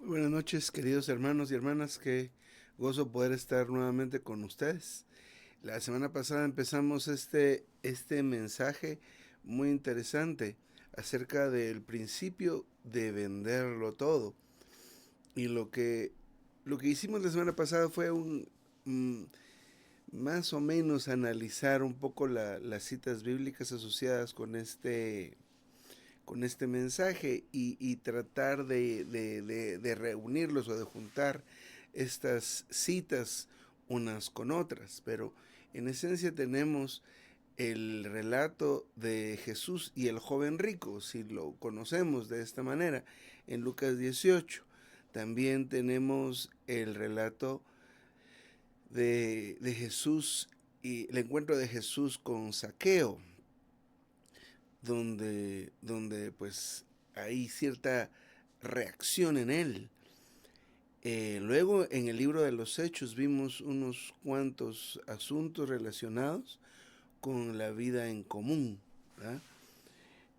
Buenas noches, queridos hermanos y hermanas, qué gozo poder estar nuevamente con ustedes. La semana pasada empezamos este mensaje muy interesante acerca del principio de venderlo todo. Y lo que hicimos la semana pasada fue mm, más o menos analizar un poco las citas bíblicas asociadas con este mensaje y tratar de reunirlos o de juntar estas citas unas con otras. Pero en esencia tenemos el relato de Jesús y el joven rico, si lo conocemos de esta manera, en Lucas 18. También tenemos el relato de Jesús y el encuentro de Jesús con Zaqueo, donde pues hay cierta reacción en él. Luego en el libro de los Hechos vimos unos cuantos asuntos relacionados con la vida en común, ¿verdad?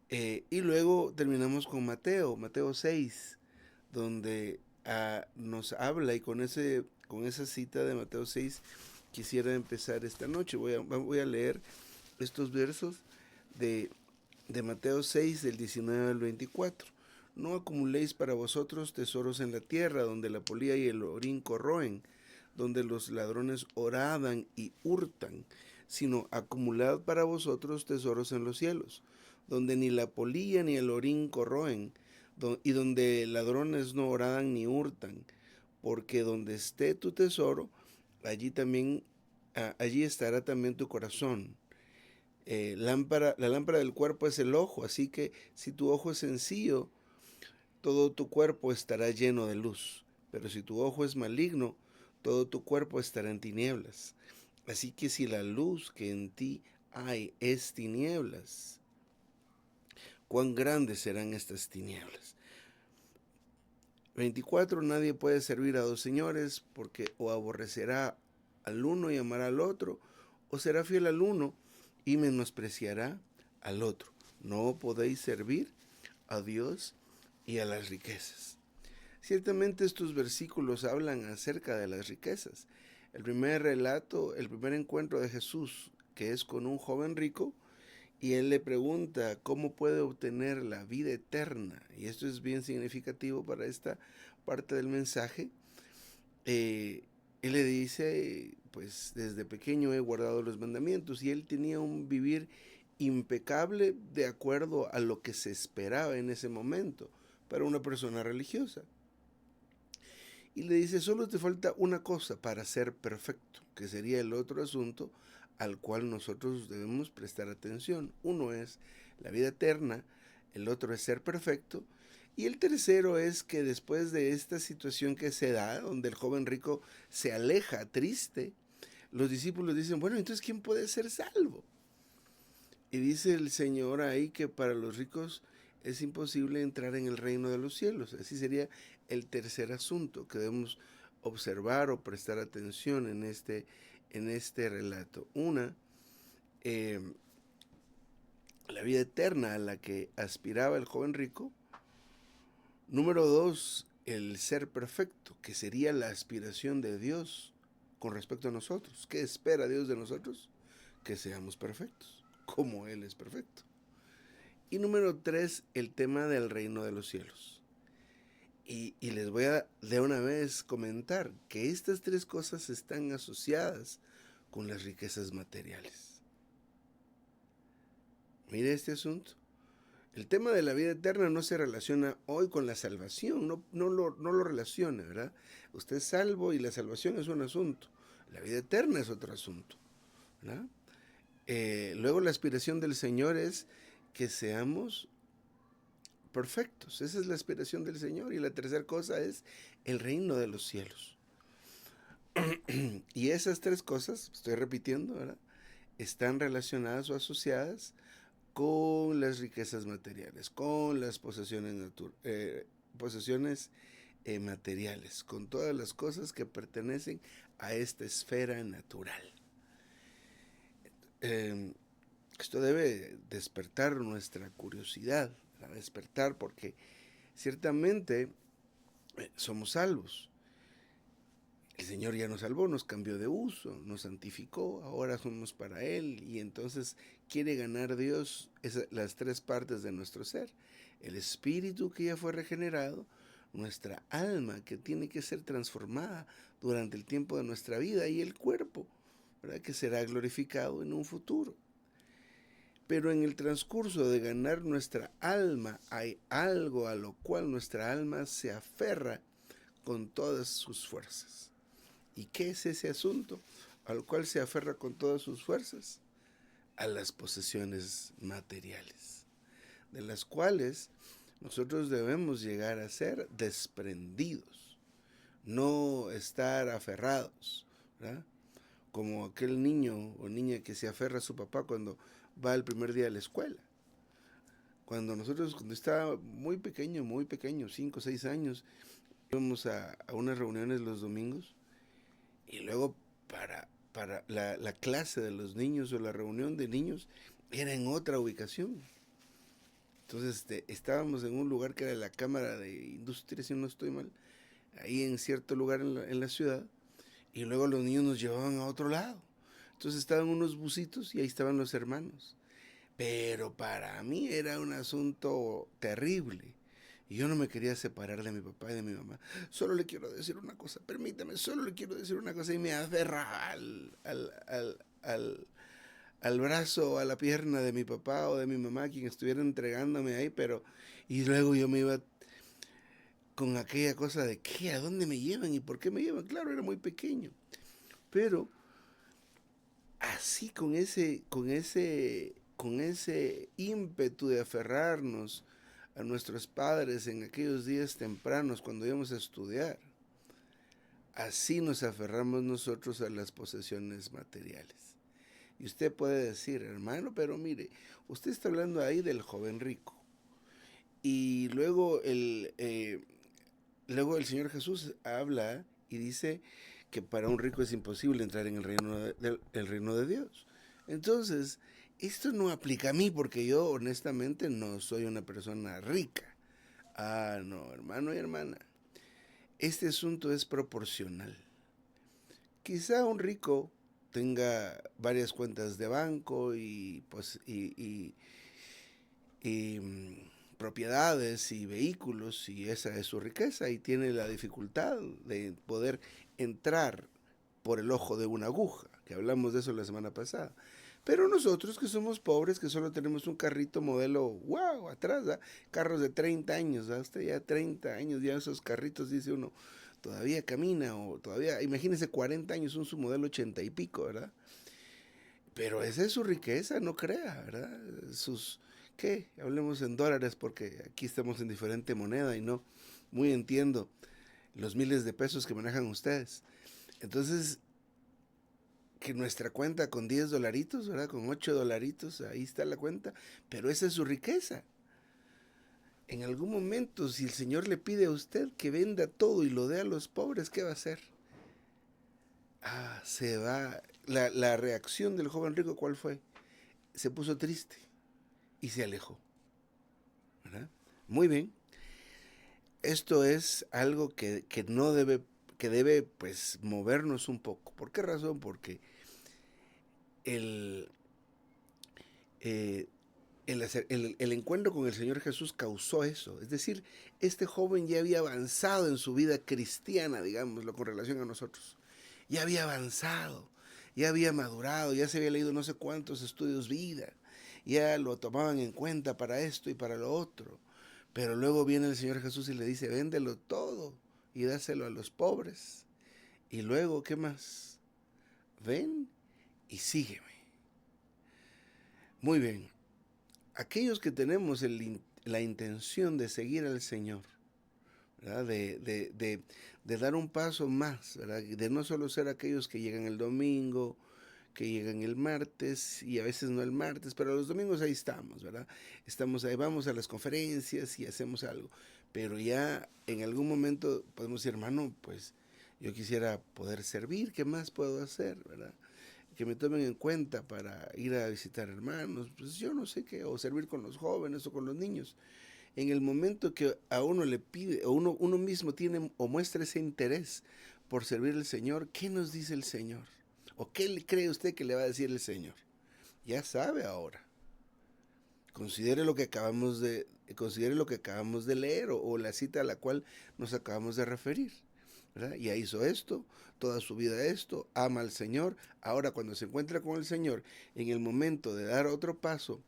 Y luego terminamos con Mateo 6, donde nos habla, y con esa cita de Mateo 6 quisiera empezar esta noche. Voy a leer estos versos de Mateo 6, del 19 al 24. No acumuléis para vosotros tesoros en la tierra, donde la polilla y el orín corroen, donde los ladrones oradan y hurtan, sino acumulad para vosotros tesoros en los cielos, donde ni la polilla ni el orín corroen, y donde ladrones no oradan ni hurtan, porque donde esté tu tesoro, allí estará también tu corazón. La lámpara del cuerpo es el ojo, así que si tu ojo es sencillo, todo tu cuerpo estará lleno de luz. Pero si tu ojo es maligno, todo tu cuerpo estará en tinieblas. Así que si la luz que en ti hay es tinieblas, cuán grandes serán estas tinieblas. 24. Nadie puede servir a dos señores, porque o aborrecerá al uno y amará al otro, o será fiel al uno y menospreciará al otro. No podéis servir a Dios y a las riquezas. Ciertamente estos versículos hablan acerca de las riquezas. El primer relato, el primer encuentro de Jesús, que es con un joven rico, y él le pregunta cómo puede obtener la vida eterna. Y esto es bien significativo para esta parte del mensaje. Él le dice, pues desde pequeño he guardado los mandamientos, y él tenía un vivir impecable de acuerdo a lo que se esperaba en ese momento para una persona religiosa. Y le dice, solo te falta una cosa para ser perfecto, que sería el otro asunto al cual nosotros debemos prestar atención. Uno es la vida eterna, el otro es ser perfecto, y el tercero es que después de esta situación que se da, donde el joven rico se aleja triste, los discípulos dicen, bueno, entonces ¿quién puede ser salvo? Y dice el Señor ahí que para los ricos es imposible entrar en el reino de los cielos. Así sería el tercer asunto que debemos observar o prestar atención en este relato. Una, eh, la vida eterna a la que aspiraba el joven rico. Número dos, el ser perfecto, que sería la aspiración de Dios con respecto a nosotros. ¿Qué espera Dios de nosotros? Que seamos perfectos, como Él es perfecto. Y número tres, el tema del reino de los cielos. Y les voy a de una vez comentar que estas tres cosas están asociadas con las riquezas materiales. Mire este asunto. El tema de la vida eterna no se relaciona hoy con la salvación, no lo relaciona, ¿verdad? Usted es salvo y la salvación es un asunto, la vida eterna es otro asunto, ¿verdad? Luego la aspiración del Señor es que seamos perfectos. Esa es la aspiración del Señor. Y la tercera cosa es el reino de los cielos. Y esas tres cosas, estoy repitiendo, ¿verdad? Están relacionadas o asociadas con las riquezas materiales, con las posesiones materiales, con todas las cosas que pertenecen a esta esfera natural. Eh, Esto debe despertar nuestra curiosidad, despertar porque ciertamente somos salvos. El Señor ya nos salvó, nos cambió de uso, nos santificó, ahora somos para Él y entonces quiere ganar Dios las tres partes de nuestro ser. El espíritu que ya fue regenerado, nuestra alma que tiene que ser transformada durante el tiempo de nuestra vida y el cuerpo, ¿verdad? Que será glorificado en un futuro. Pero en el transcurso de ganar nuestra alma hay algo a lo cual nuestra alma se aferra con todas sus fuerzas. ¿Y qué es ese asunto al cual se aferra con todas sus fuerzas? A las posesiones materiales, de las cuales nosotros debemos llegar a ser desprendidos, no estar aferrados, ¿verdad? Como aquel niño o niña que se aferra a su papá cuando va el primer día a la escuela. Cuando estaba muy pequeño, 5 o 6 años, íbamos a unas reuniones los domingos y luego para la clase de los niños o la reunión de niños era en otra ubicación. Entonces estábamos en un lugar que era la Cámara de Industria, si no estoy mal, ahí en cierto lugar en la ciudad, y luego los niños nos llevaban a otro lado. Entonces estaban unos busitos y ahí estaban los hermanos. Pero para mí era un asunto terrible. Y yo no me quería separar de mi papá y de mi mamá. Solo le quiero decir una cosa, permítame, solo le quiero decir una cosa. Y me aferraba al brazo, a la pierna de mi papá o de mi mamá, quien estuviera entregándome ahí, pero... Y luego yo me iba con aquella cosa de, ¿qué? ¿A dónde me llevan? ¿Y por qué me llevan? Claro, era muy pequeño. Pero así con ese ímpetu de aferrarnos a nuestros padres en aquellos días tempranos cuando íbamos a estudiar, así nos aferramos nosotros a las posesiones materiales. Y usted puede decir, hermano, pero mire, usted está hablando ahí del joven rico. Y luego el Señor Jesús habla y dice que para un rico es imposible entrar en el reino de Dios. Entonces, esto no aplica a mí porque yo honestamente no soy una persona rica. Ah, no, hermano y hermana. Este asunto es proporcional. Quizá un rico tenga varias cuentas de banco y propiedades y vehículos y esa es su riqueza y tiene la dificultad de poder entrar por el ojo de una aguja, que hablamos de eso la semana pasada. Pero nosotros que somos pobres, que solo tenemos un carrito modelo, wow, atrás, ¿eh? Carros de 30 años, hasta ya 30 años, ya esos carritos, dice uno, todavía camina o todavía, imagínense 40 años, un su modelo 80 y pico, ¿verdad? Pero esa es su riqueza, no crea, ¿verdad? ¿Qué? Hablemos en dólares porque aquí estamos en diferente moneda y no muy entiendo los miles de pesos que manejan ustedes. Entonces, que nuestra cuenta con 10 dolaritos, ¿verdad? Con 8 dolaritos, ahí está la cuenta, pero esa es su riqueza. En algún momento, si el Señor le pide a usted que venda todo y lo dé a los pobres, ¿qué va a hacer? Se va. La reacción del joven rico, ¿cuál fue? Se puso triste y se alejó, ¿verdad? Muy bien. Esto es algo que no debe, que debe pues movernos un poco. ¿Por qué razón? Porque el, eh, el encuentro con el Señor Jesús causó eso. Es decir, este joven ya había avanzado en su vida cristiana, digámoslo, con relación a nosotros. Ya había avanzado, ya había madurado, ya se había leído no sé cuántos estudios vida, ya lo tomaban en cuenta para esto y para lo otro. Pero luego viene el Señor Jesús y le dice, véndelo todo y dáselo a los pobres. Y luego, ¿qué más? Ven y sígueme. Muy bien. Aquellos que tenemos la intención de seguir al Señor, ¿verdad? De dar un paso más, ¿verdad? De no solo ser aquellos que llegan el domingo, que llegan el martes y a veces no el martes, pero los domingos ahí estamos, ¿verdad? Estamos ahí, vamos a las conferencias y hacemos algo, pero ya en algún momento podemos decir, hermano, pues yo quisiera poder servir, ¿qué más puedo hacer, verdad? Que me tomen en cuenta para ir a visitar hermanos, pues yo no sé qué, o servir con los jóvenes o con los niños. en el momento que a uno le pide, o uno mismo tiene o muestra ese interés por servir al Señor, ¿qué nos dice el Señor? ¿O qué le cree usted que le va a decir el Señor? Ya sabe ahora. Considere lo que acabamos de leer o la cita a la cual nos acabamos de referir. ¿Verdad? Ya hizo esto, toda su vida esto, ama al Señor. Ahora cuando se encuentra con el Señor, en el momento de dar otro paso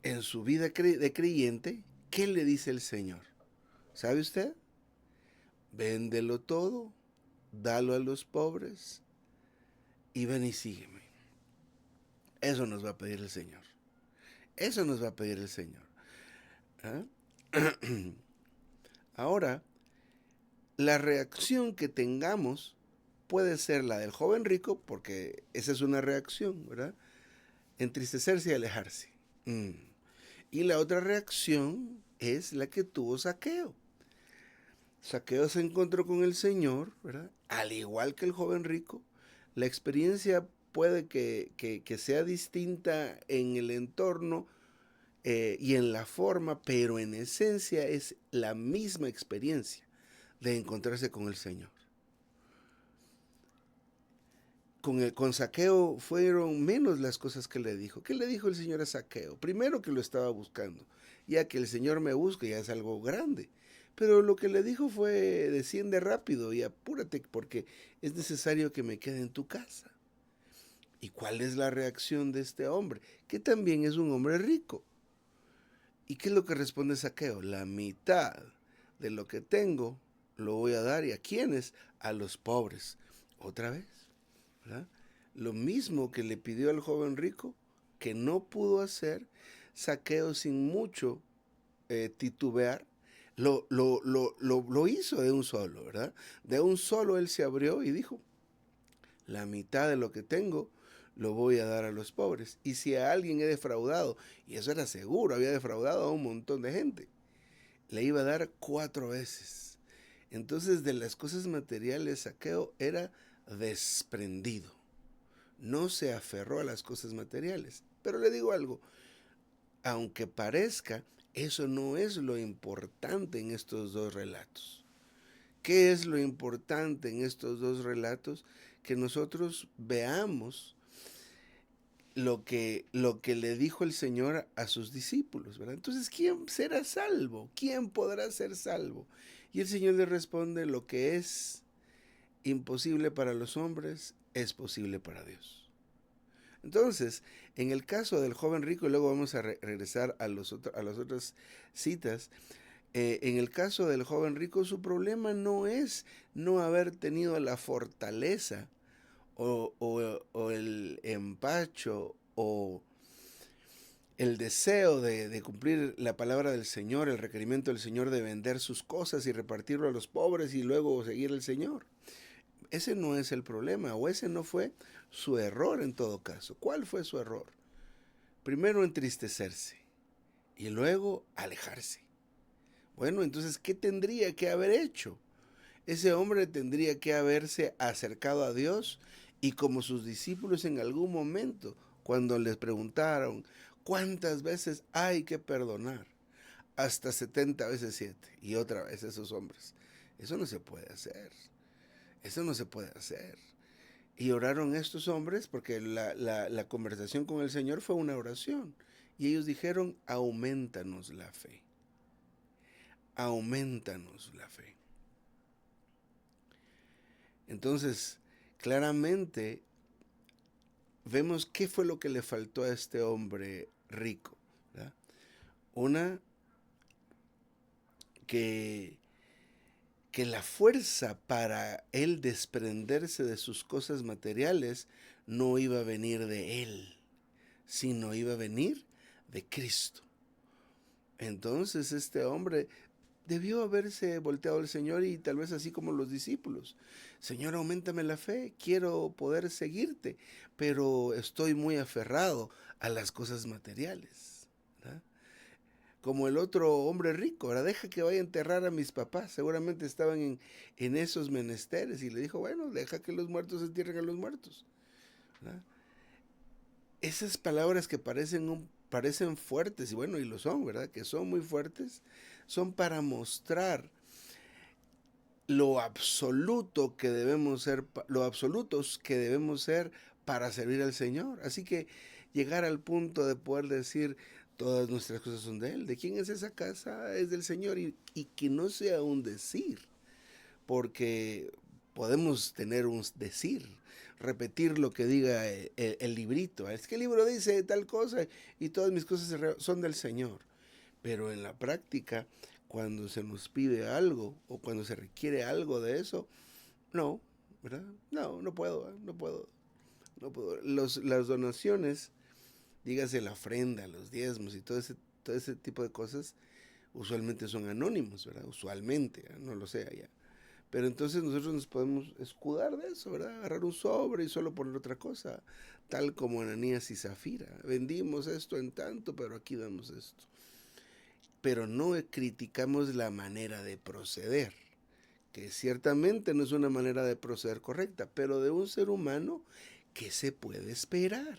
en su vida de creyente, ¿qué le dice el Señor? ¿Sabe usted? Véndelo todo, dalo a los pobres y ven y sígueme. Eso nos va a pedir el Señor. Eso nos va a pedir el Señor. ¿Ah? Ahora, la reacción que tengamos puede ser la del joven rico, porque esa es una reacción, ¿verdad? Entristecerse y alejarse. Y la otra reacción es la que tuvo Zaqueo. Zaqueo se encontró con el Señor, ¿verdad? Al igual que el joven rico. La experiencia puede que sea distinta en el entorno y en la forma, pero en esencia es la misma experiencia de encontrarse con el Señor. Con Zaqueo fueron menos las cosas que le dijo. ¿Qué le dijo el Señor a Zaqueo? Primero, que lo estaba buscando. Ya que el Señor me busca, ya es algo grande. Pero lo que le dijo fue: desciende rápido y apúrate, porque es necesario que me quede en tu casa. ¿Y cuál es la reacción de este hombre? Que también es un hombre rico. ¿Y qué es lo que responde Zaqueo? La mitad de lo que tengo lo voy a dar. ¿Y a quiénes? A los pobres. Otra vez, ¿verdad? Lo mismo que le pidió al joven rico, que no pudo hacer, Zaqueo sin mucho titubear, lo hizo de un solo, ¿verdad? De un solo él se abrió y dijo: la mitad de lo que tengo lo voy a dar a los pobres. Y si a alguien he defraudado, y eso era seguro, había defraudado a un montón de gente, le iba a dar 4 veces. Entonces, de las cosas materiales, Zaqueo era desprendido. No se aferró a las cosas materiales. Pero le digo algo, aunque parezca, eso no es lo importante en estos dos relatos. ¿Qué es lo importante en estos dos relatos? Que nosotros veamos lo que le dijo el Señor a sus discípulos, ¿verdad? Entonces, ¿quién será salvo? ¿Quién podrá ser salvo? Y el Señor le responde: lo que es imposible para los hombres es posible para Dios. Entonces, en el caso del joven rico, y luego vamos a regresar a las otras citas, en el caso del joven rico, su problema no es no haber tenido la fortaleza o el empacho o el deseo de cumplir la palabra del Señor, el requerimiento del Señor de vender sus cosas y repartirlo a los pobres y luego seguir al Señor. Ese no es el problema, o ese no fue su error en todo caso. ¿Cuál fue su error? Primero, entristecerse y luego alejarse. Bueno, entonces, ¿qué tendría que haber hecho? Ese hombre tendría que haberse acercado a Dios, y como sus discípulos en algún momento, cuando les preguntaron cuántas veces hay que perdonar, hasta 70 veces 7, y otra vez esos hombres. Eso no se puede hacer. Eso no se puede hacer. Y oraron estos hombres porque la conversación con el Señor fue una oración. Y ellos dijeron: aumentanos la fe. Aumentanos la fe. Entonces, claramente vemos qué fue lo que le faltó a este hombre rico, ¿verdad? Una, que la fuerza para él desprenderse de sus cosas materiales no iba a venir de él, sino iba a venir de Cristo. Entonces este hombre debió haberse volteado al Señor, y tal vez así como los discípulos: Señor, auméntame la fe, quiero poder seguirte, pero estoy muy aferrado a las cosas materiales, ¿verdad? Como el otro hombre rico, ahora deja que vaya a enterrar a mis papás, seguramente estaban en esos menesteres, y le dijo: bueno, deja que los muertos entierren a los muertos, ¿verdad? Esas palabras que parecen parecen fuertes, y bueno, y lo son, ¿verdad? Que son muy fuertes, son para mostrar lo absoluto que debemos ser, lo absolutos que debemos ser para servir al Señor. Así que llegar al punto de poder decir, todas nuestras cosas son de Él. ¿De quién es esa casa? Es del Señor. Y que no sea un decir, porque podemos tener un decir, repetir lo que diga el librito. Es que el libro dice tal cosa y todas mis cosas son del Señor. Pero en la práctica, cuando se nos pide algo o cuando se requiere algo de eso, no, ¿verdad? No, no puedo, no puedo, no puedo. Las donaciones, dígase la ofrenda, los diezmos y todo ese tipo de cosas, usualmente son anónimos, ¿verdad? Usualmente, no lo sé allá. Pero entonces nosotros nos podemos escudar de eso, ¿verdad? Agarrar un sobre y solo poner otra cosa, tal como Ananías y Zafira. Vendimos esto en tanto, pero aquí damos esto. Pero no criticamos la manera de proceder, que ciertamente no es una manera de proceder correcta, pero de un ser humano, ¿qué se puede esperar?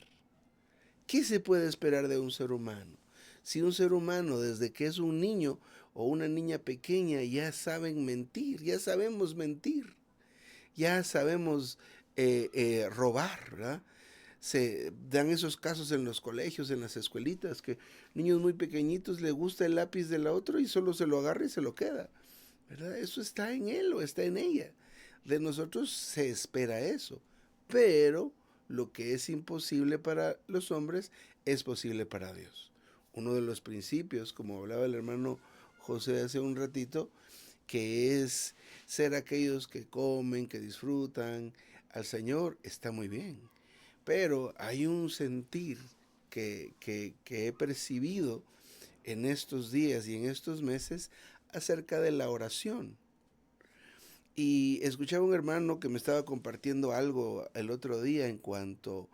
¿Qué se puede esperar de un ser humano? Si un ser humano desde que es un niño o una niña pequeña ya saben mentir, ya sabemos mentir, ya sabemos robar, ¿verdad? Se dan esos casos en los colegios, en las escuelitas, que niños muy pequeñitos le gusta el lápiz del otro y solo se lo agarra y se lo queda, ¿verdad? Eso está en él o está en ella. De nosotros se espera eso, pero lo que es imposible para los hombres es posible para Dios. Uno de los principios, como hablaba el hermano José hace un ratito, que es ser aquellos que comen, que disfrutan al Señor, está muy bien. Pero hay un sentir que he percibido en estos días y en estos meses acerca de la oración. Y escuchaba un hermano que me estaba compartiendo algo el otro día en cuanto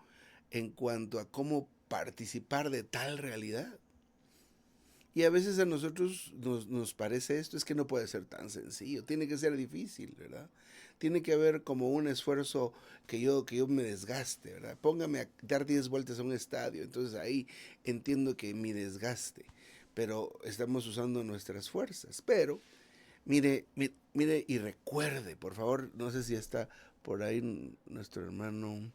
a cómo participar de tal realidad. Y a veces a nosotros nos parece esto, es que no puede ser tan sencillo, tiene que ser difícil, ¿verdad? Tiene que haber como un esfuerzo que yo me desgaste, ¿verdad? Póngame a dar 10 vueltas a un estadio, entonces ahí entiendo que mi desgaste, pero estamos usando nuestras fuerzas. Pero mire y recuerde, por favor, no sé si está por ahí nuestro hermano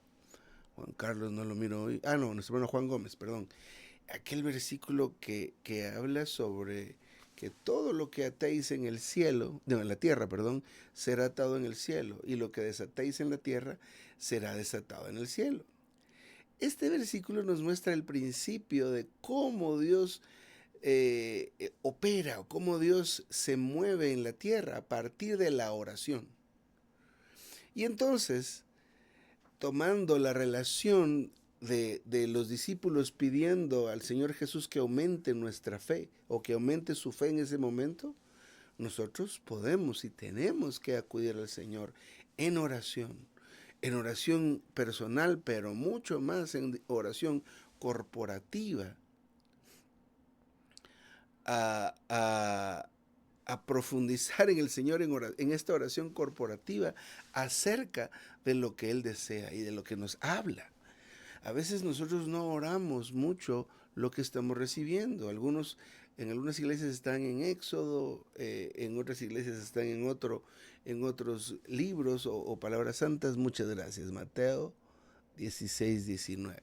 Juan Carlos, no lo miro hoy. Ah, no, nuestro hermano Juan Gómez, perdón. Aquel versículo que habla sobre que todo lo que atéis en el cielo, no, en la tierra, perdón, será atado en el cielo, y lo que desatéis en la tierra será desatado en el cielo. Este versículo nos muestra el principio de cómo Dios opera o cómo Dios se mueve en la tierra a partir de la oración. Y entonces, tomando la relación de los discípulos pidiendo al Señor Jesús que aumente nuestra fe o que aumente su fe en ese momento, nosotros podemos y tenemos que acudir al Señor en oración personal, pero mucho más en oración corporativa, a, a, a profundizar en el Señor en esta oración corporativa acerca de lo que Él desea y de lo que nos habla. A veces nosotros no oramos mucho lo que estamos recibiendo. En algunas iglesias están en Éxodo, en otras iglesias están en otros libros o palabras santas. Muchas gracias. Mateo 16:19.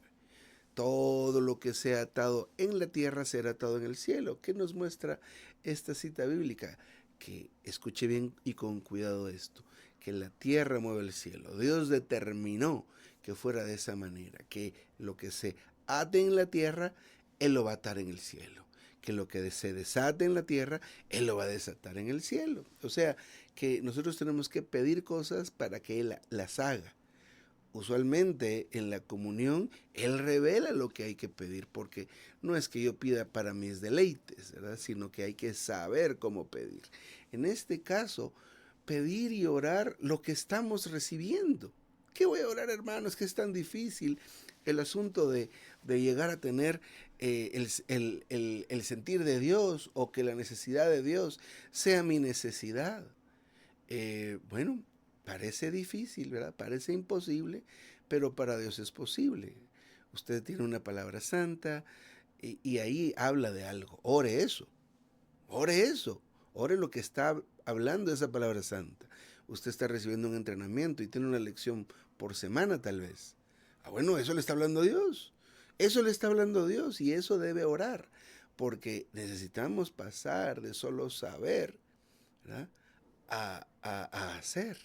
Todo lo que sea atado en la tierra será atado en el cielo. ¿Qué nos muestra esta cita bíblica? Que escuche bien y con cuidado esto, que la tierra mueve el cielo. Dios determinó que fuera de esa manera, que lo que se ate en la tierra, Él lo va a atar en el cielo. Que lo que se desate en la tierra, Él lo va a desatar en el cielo. O sea, que nosotros tenemos que pedir cosas para que Él las haga. Usualmente en la comunión Él revela lo que hay que pedir, porque no es que yo pida para mis deleites, ¿verdad? Sino que hay que saber cómo pedir. En este caso, pedir y orar lo que estamos recibiendo. ¿Qué voy a orar, hermano? Es que es tan difícil el asunto de llegar a tener el sentir de Dios o que la necesidad de Dios sea mi necesidad. Bueno, parece difícil, ¿verdad? Parece imposible, pero para Dios es posible. Usted tiene una palabra santa Y ahí habla de algo. Ore eso. Ore eso. Ore lo que está hablando esa palabra santa. Usted está recibiendo un entrenamiento y tiene una lección por semana tal vez. Bueno, eso le está hablando Dios. Eso le está hablando Dios y eso debe orar. Porque necesitamos pasar de solo saber, ¿verdad?, a hacer.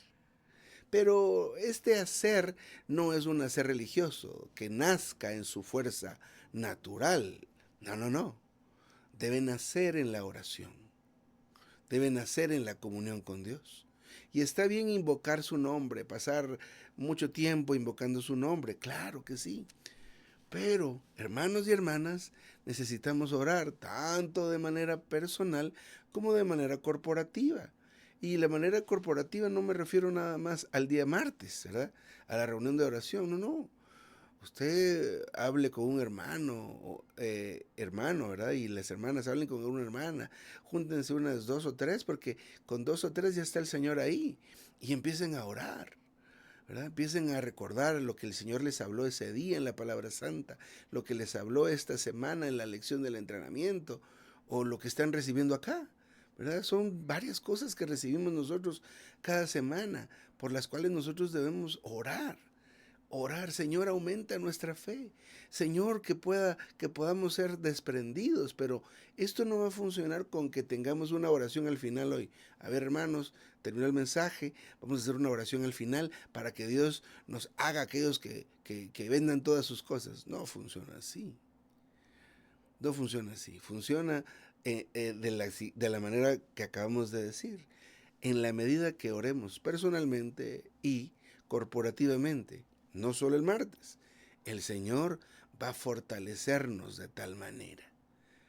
Pero este hacer no es un hacer religioso que nazca en su fuerza natural. No, no, no. Debe nacer en la oración. Debe nacer en la comunión con Dios. Y está bien invocar su nombre, pasar mucho tiempo invocando su nombre. Claro que sí. Pero, hermanos y hermanas, necesitamos orar tanto de manera personal como de manera corporativa. Y la manera corporativa no me refiero nada más al día martes, ¿verdad? A la reunión de oración, no, no. Usted hable con un hermano, ¿verdad? Y las hermanas hablen con una hermana. Júntense unas 2 o 3, porque con 2 o 3 ya está el Señor ahí. Y empiecen a orar, ¿verdad? Empiecen a recordar lo que el Señor les habló ese día en la palabra santa, lo que les habló esta semana en la lección del entrenamiento, o lo que están recibiendo acá, ¿verdad? Son varias cosas que recibimos nosotros cada semana, por las cuales nosotros debemos orar. Orar, Señor, aumenta nuestra fe. Señor, que podamos ser desprendidos, pero esto no va a funcionar con que tengamos una oración al final hoy. A ver, hermanos, terminó el mensaje, vamos a hacer una oración al final para que Dios nos haga aquellos que vendan todas sus cosas. No funciona así. No funciona así. Funciona de la manera que acabamos de decir. En la medida que oremos personalmente y corporativamente, no solo el martes, el Señor va a fortalecernos de tal manera.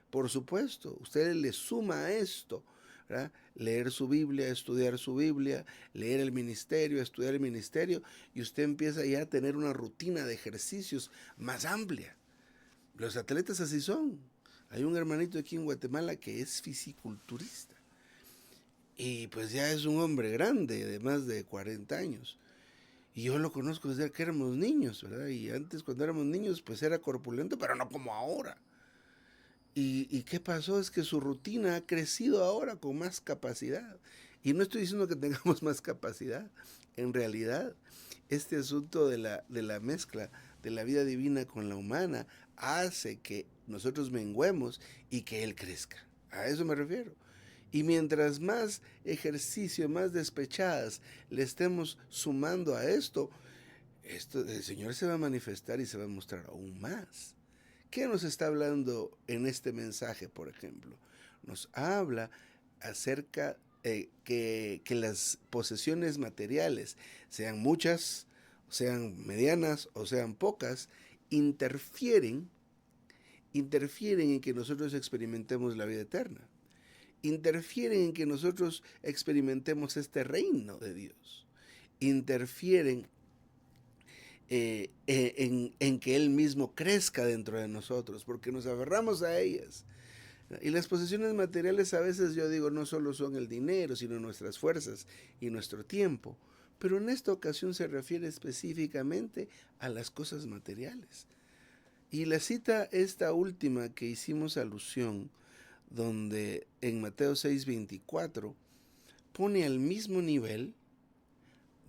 Por supuesto, usted le suma a esto, ¿verdad?, leer su Biblia, estudiar su Biblia, leer el ministerio, estudiar el ministerio, y usted empieza ya a tener una rutina de ejercicios más amplia. Los atletas así son. Hay un hermanito aquí en Guatemala que es fisiculturista. Y pues ya es un hombre grande, de más de 40 años. Y yo lo conozco desde que éramos niños, ¿verdad? Y antes cuando éramos niños pues era corpulento, pero no como ahora. ¿Y qué pasó? Es que su rutina ha crecido ahora con más capacidad. Y no estoy diciendo que tengamos más capacidad. En realidad, este asunto de la mezcla de la vida divina con la humana hace que nosotros menguemos y que Él crezca. A eso me refiero. Y mientras más ejercicio, más despechadas le estemos sumando a esto, el Señor se va a manifestar y se va a mostrar aún más. ¿Qué nos está hablando en este mensaje, por ejemplo? Nos habla acerca que las posesiones materiales, sean muchas, sean medianas o sean pocas, interfieren en que nosotros experimentemos la vida eterna. Interfieren en que nosotros experimentemos este reino de Dios. Interfieren en que Él mismo crezca dentro de nosotros, porque nos aferramos a ellas. Y las posesiones materiales a veces yo digo no solo son el dinero, sino nuestras fuerzas y nuestro tiempo. Pero en esta ocasión se refiere específicamente a las cosas materiales. Y la cita esta última que hicimos alusión, donde en Mateo 6:24 pone al mismo nivel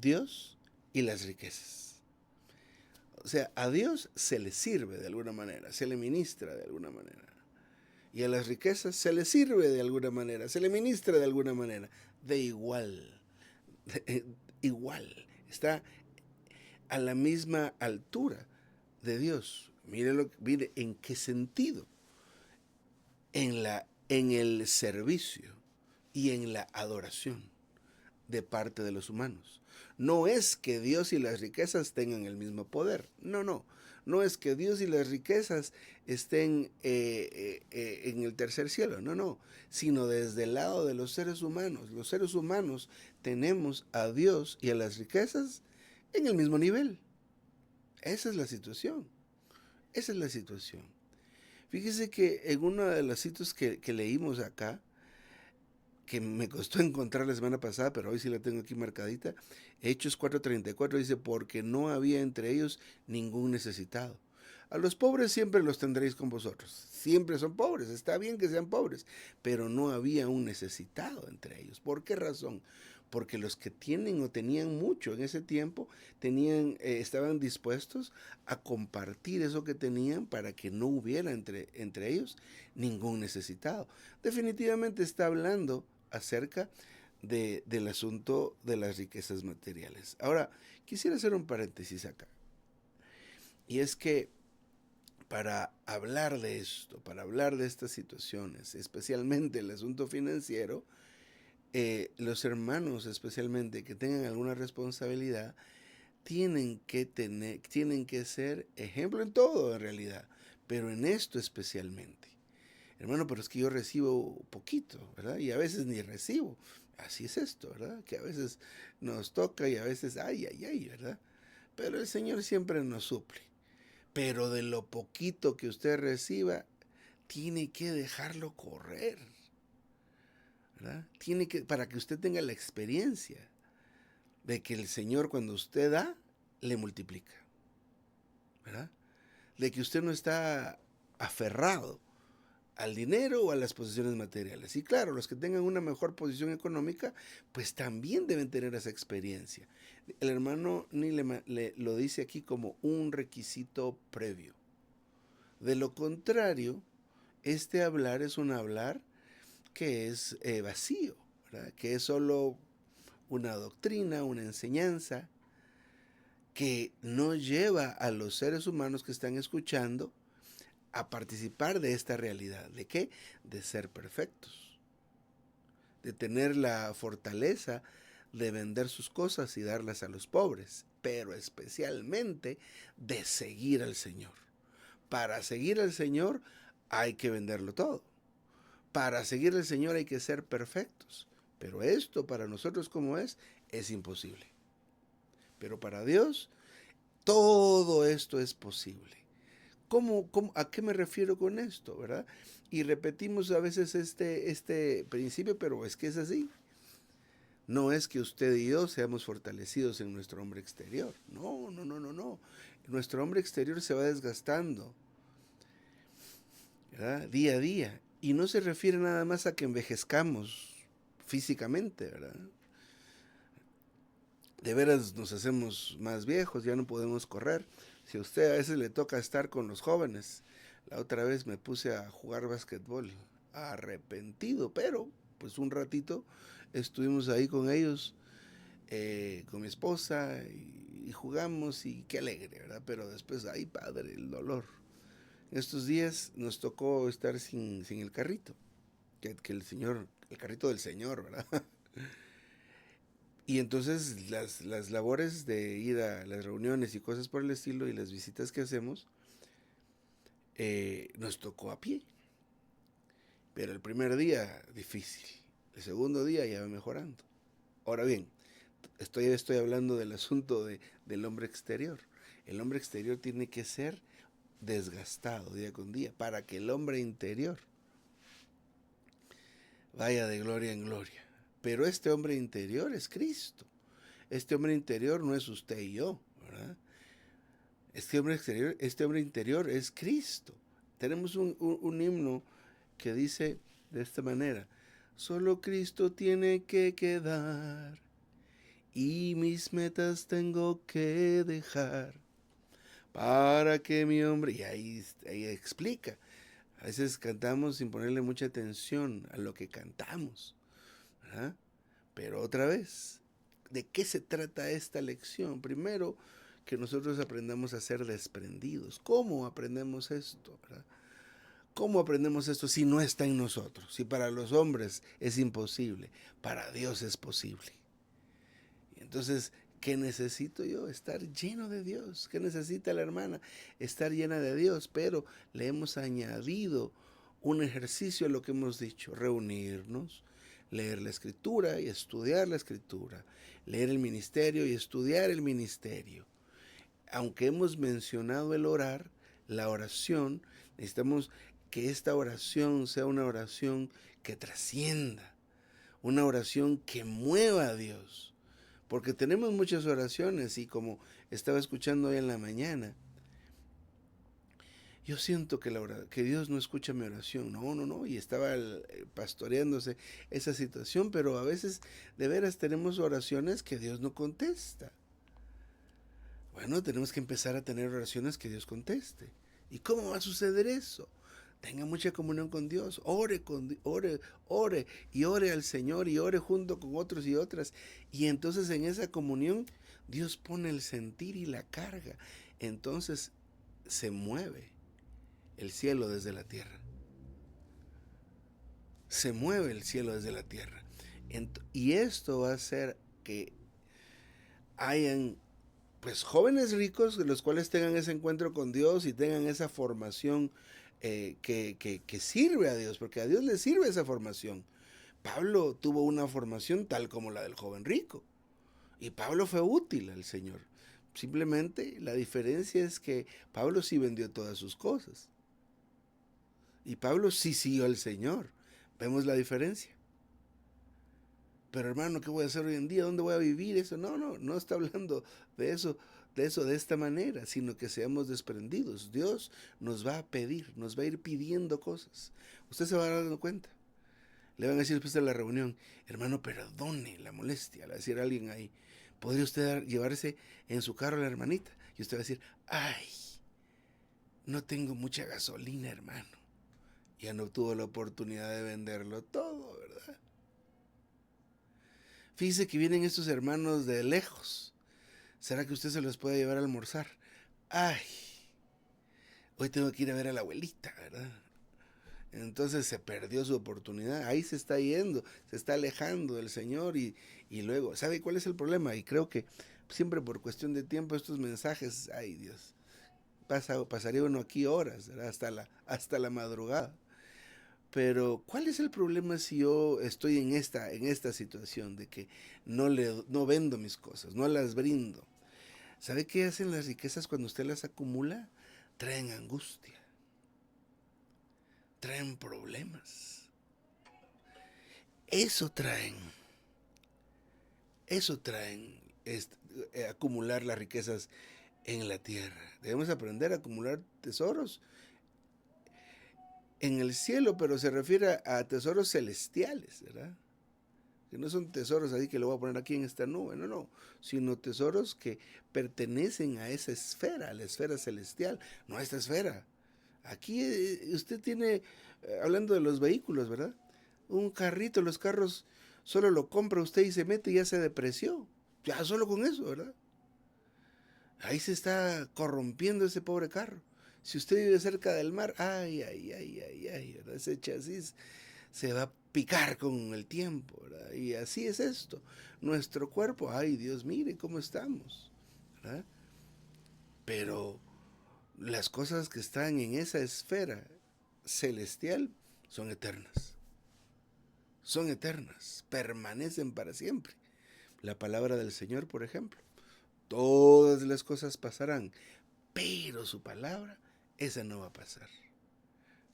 Dios y las riquezas. O sea, a Dios se le sirve de alguna manera, se le ministra de alguna manera. Y a las riquezas se le sirve de alguna manera, se le ministra de alguna manera. De igual, igual. Está a la misma altura de Dios. Mire en qué sentido. En el servicio y en la adoración de parte de los humanos. No es que Dios y las riquezas tengan el mismo poder. No, no. No es que Dios y las riquezas estén en el tercer cielo. No, no. Sino desde el lado de los seres humanos. Los seres humanos tenemos a Dios y a las riquezas en el mismo nivel. Esa es la situación. Esa es la situación. Fíjese que en uno de los sitios que leímos acá, que me costó encontrar la semana pasada, pero hoy sí la tengo aquí marcadita, Hechos 4:34 dice, porque no había entre ellos ningún necesitado. A los pobres siempre los tendréis con vosotros. Siempre son pobres, está bien que sean pobres, pero no había un necesitado entre ellos. ¿Por qué razón? Porque los que tienen o tenían mucho en ese tiempo estaban dispuestos a compartir eso que tenían para que no hubiera entre ellos ningún necesitado. Definitivamente está hablando acerca del asunto de las riquezas materiales. Ahora, quisiera hacer un paréntesis acá. Y es que para hablar de esto, para hablar de estas situaciones, especialmente el asunto financiero, los hermanos especialmente que tengan alguna responsabilidad, tienen que ser ejemplo en todo en realidad, pero en esto especialmente. Hermano, pero es que yo recibo poquito, ¿verdad? Y a veces ni recibo. Así es esto, ¿verdad? Que a veces nos toca y a veces, ay, ay, ay, ¿verdad? Pero el Señor siempre nos suple. Pero de lo poquito que usted reciba, tiene que dejarlo correr, ¿verdad? Para que usted tenga la experiencia de que el Señor cuando usted da, le multiplica, ¿verdad? De que usted no está aferrado al dinero o a las posesiones materiales. Y claro, los que tengan una mejor posición económica, pues también deben tener esa experiencia. El hermano ni lo dice aquí como un requisito previo. De lo contrario, este hablar es un hablar que es vacío, ¿verdad? Que es solo una doctrina, una enseñanza que no lleva a los seres humanos que están escuchando a participar de esta realidad. ¿De qué? De ser perfectos, de tener la fortaleza de vender sus cosas y darlas a los pobres, pero especialmente de seguir al Señor. Para seguir al Señor hay que venderlo todo. Para seguir al Señor hay que ser perfectos. Pero esto para nosotros como es imposible. Pero para Dios todo esto es posible. ¿A qué me refiero con esto, verdad? Y repetimos a veces este principio, pero es que es así. No es que usted y yo seamos fortalecidos en nuestro hombre exterior. No, no, no, no, no. Nuestro hombre exterior se va desgastando, ¿verdad? Día a día. Y no se refiere nada más a que envejezcamos físicamente, ¿verdad? De veras nos hacemos más viejos, ya no podemos correr. Si a usted a veces le toca estar con los jóvenes, la otra vez me puse a jugar básquetbol, arrepentido, pero pues un ratito estuvimos ahí con ellos, con mi esposa, y jugamos y qué alegre, ¿verdad? Pero después, ay padre, el dolor. Estos días nos tocó estar sin el carrito, que el carrito del Señor, ¿verdad? Y entonces las labores de ir a las reuniones y cosas por el estilo y las visitas que hacemos, nos tocó a pie. Pero el primer día difícil, el segundo día ya va mejorando. Ahora bien, estoy hablando del asunto del hombre exterior. El hombre exterior tiene que ser desgastado día con día para que el hombre interior vaya de gloria en gloria. Pero este hombre interior es Cristo. Este hombre interior no es usted y yo, ¿verdad? Este hombre interior es Cristo. Tenemos un himno que dice de esta manera: solo Cristo tiene que quedar y mis metas tengo que dejar para que mi hombre... Y ahí explica. A veces cantamos sin ponerle mucha atención a lo que cantamos, ¿verdad? Pero otra vez, ¿de qué se trata esta lección? Primero, que nosotros aprendamos a ser desprendidos. ¿Cómo aprendemos esto, verdad? ¿Cómo aprendemos esto si no está en nosotros? Si para los hombres es imposible, para Dios es posible. Entonces, ¿qué necesito yo? Estar lleno de Dios. ¿Qué necesita la hermana? Estar llena de Dios. Pero le hemos añadido un ejercicio a lo que hemos dicho: reunirnos, leer la escritura y estudiar la escritura, leer el ministerio y estudiar el ministerio. Aunque hemos mencionado el orar, la oración, necesitamos que esta oración sea una oración que trascienda, una oración que mueva a Dios. Porque tenemos muchas oraciones y como estaba escuchando hoy en la mañana, yo siento que Dios no escucha mi oración. No, no, no. Y estaba pastoreándose esa situación, pero a veces de veras tenemos oraciones que Dios no contesta. Bueno, tenemos que empezar a tener oraciones que Dios conteste. ¿Y cómo va a suceder eso? Tenga mucha comunión con Dios, ore y ore al Señor y ore junto con otros y otras. Y entonces en esa comunión Dios pone el sentir y la carga. Entonces se mueve el cielo desde la tierra. Se mueve el cielo desde la tierra. Y esto va a hacer que hayan pues jóvenes ricos los cuales tengan ese encuentro con Dios y tengan esa formación que sirve a Dios, porque a Dios le sirve esa formación. Pablo tuvo una formación tal como la del joven rico y Pablo fue útil al Señor. Simplemente la diferencia es que Pablo sí vendió todas sus cosas y Pablo sí siguió al Señor. ¿Vemos la diferencia? Pero hermano, ¿qué voy a hacer hoy en día? ¿Dónde voy a vivir eso? No, no, no está hablando de eso, de esta manera, sino que seamos desprendidos. Dios nos va a pedir, nos va a ir pidiendo cosas. Usted se va a dar dando cuenta. Le van a decir después de la reunión, hermano, perdone la molestia, le va a decir a alguien ahí. ¿Podría usted llevarse en su carro a la hermanita? Y usted va a decir, ay, no tengo mucha gasolina, hermano. Ya no tuvo la oportunidad de venderlo todo, ¿verdad? Fíjese que vienen estos hermanos de lejos. ¿Será que usted se los puede llevar a almorzar? Ay, hoy tengo que ir a ver a la abuelita, ¿verdad? Entonces se perdió su oportunidad. Ahí se está yendo, se está alejando del Señor y luego, ¿sabe cuál es el problema? Y creo que siempre por cuestión de tiempo estos mensajes, ay Dios, pasaría uno aquí horas, ¿verdad? Hasta la madrugada. Pero, ¿cuál es el problema si yo estoy en esta situación de que no vendo mis cosas, no las brindo? ¿Sabe qué hacen las riquezas cuando usted las acumula? Traen angustia, traen problemas. Eso traen, eso traen acumular las riquezas en la tierra. Debemos aprender a acumular tesoros en el cielo, pero se refiere a tesoros celestiales, ¿verdad? Que no son tesoros así que lo voy a poner aquí en esta nube, no, no, sino tesoros que pertenecen a esa esfera, a la esfera celestial, no a esta esfera. Aquí usted tiene, hablando de los vehículos, ¿verdad? Un carrito, los carros solo lo compra usted y se mete y ya se depreció. Ya solo con eso, ¿verdad? Ahí se está corrompiendo ese pobre carro. Si usted vive cerca del mar, ay, ay, ay, ay, ay, ¿verdad? Ese chasis se va a picar con el tiempo, ¿verdad? Y así es esto. Nuestro cuerpo, ay Dios, mire cómo estamos, ¿verdad? Pero las cosas que están en esa esfera celestial son eternas. Son eternas, permanecen para siempre. La palabra del Señor, por ejemplo. Todas las cosas pasarán, pero su palabra, esa no va a pasar.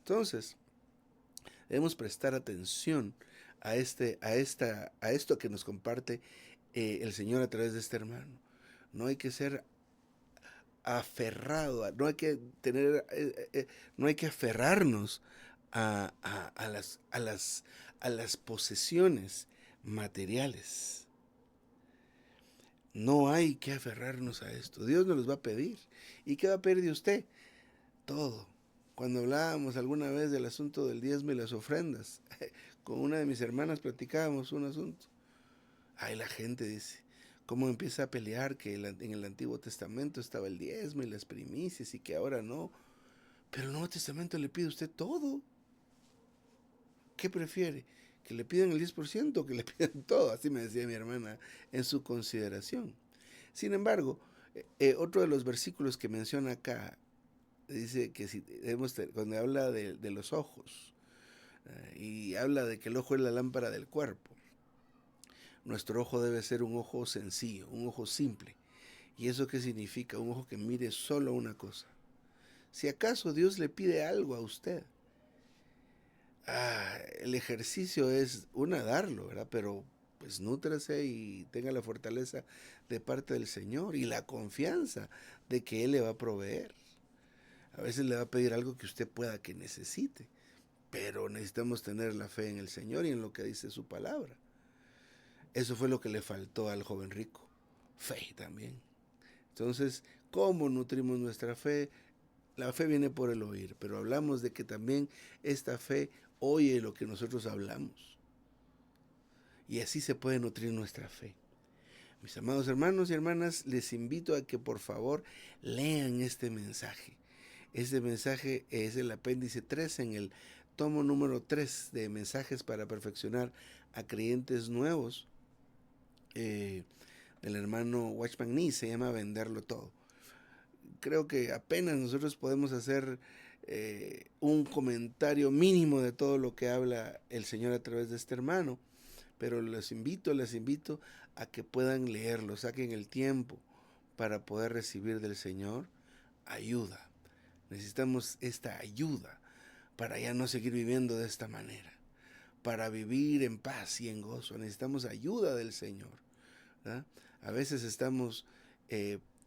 Entonces, debemos prestar atención a esto que nos comparte el Señor a través de este hermano. No hay que ser aferrado, no hay que tener, no hay que aferrarnos a las posesiones materiales. No hay que aferrarnos a esto. Dios nos los va a pedir. ¿Y qué va a pedir de usted? Todo. Cuando hablábamos alguna vez del asunto del diezmo y las ofrendas, con una de mis hermanas platicábamos un asunto. Ay, la gente dice, ¿cómo empieza a pelear que en el Antiguo Testamento estaba el diezmo y las primicias y que ahora no? Pero el Nuevo Testamento le pide a usted todo. ¿Qué prefiere? ¿Que le pidan el 10% o que le pidan todo? Así me decía mi hermana en su consideración. Sin embargo, otro de los versículos que menciona acá dice que si cuando habla de los ojos y habla de que el ojo es la lámpara del cuerpo, nuestro ojo debe ser un ojo sencillo, un ojo simple. ¿Y eso qué significa? Un ojo que mire solo una cosa. Si acaso Dios le pide algo a usted, el ejercicio es darlo, ¿verdad? Pero pues nútrase y tenga la fortaleza de parte del Señor y la confianza de que Él le va a proveer. A veces le va a pedir algo que usted pueda que necesite, pero necesitamos tener la fe en el Señor y en lo que dice su palabra. Eso fue lo que le faltó al joven rico. Fe también. Entonces, ¿cómo nutrimos nuestra fe? La fe viene por el oír, pero hablamos de que también esta fe oye lo que nosotros hablamos. Y así se puede nutrir nuestra fe. Mis amados hermanos y hermanas, les invito a que por favor lean este mensaje. Este mensaje es el apéndice 3 en el tomo número 3 de Mensajes para Perfeccionar a Creyentes Nuevos, del hermano Watchman Nee, se llama Venderlo Todo. Creo que apenas nosotros podemos hacer un comentario mínimo de todo lo que habla el Señor a través de este hermano, pero les invito a que puedan leerlo, saquen el tiempo para poder recibir del Señor ayuda. Necesitamos esta ayuda para ya no seguir viviendo de esta manera, para vivir en paz y en gozo. Necesitamos ayuda del Señor, ¿verdad? A veces estamos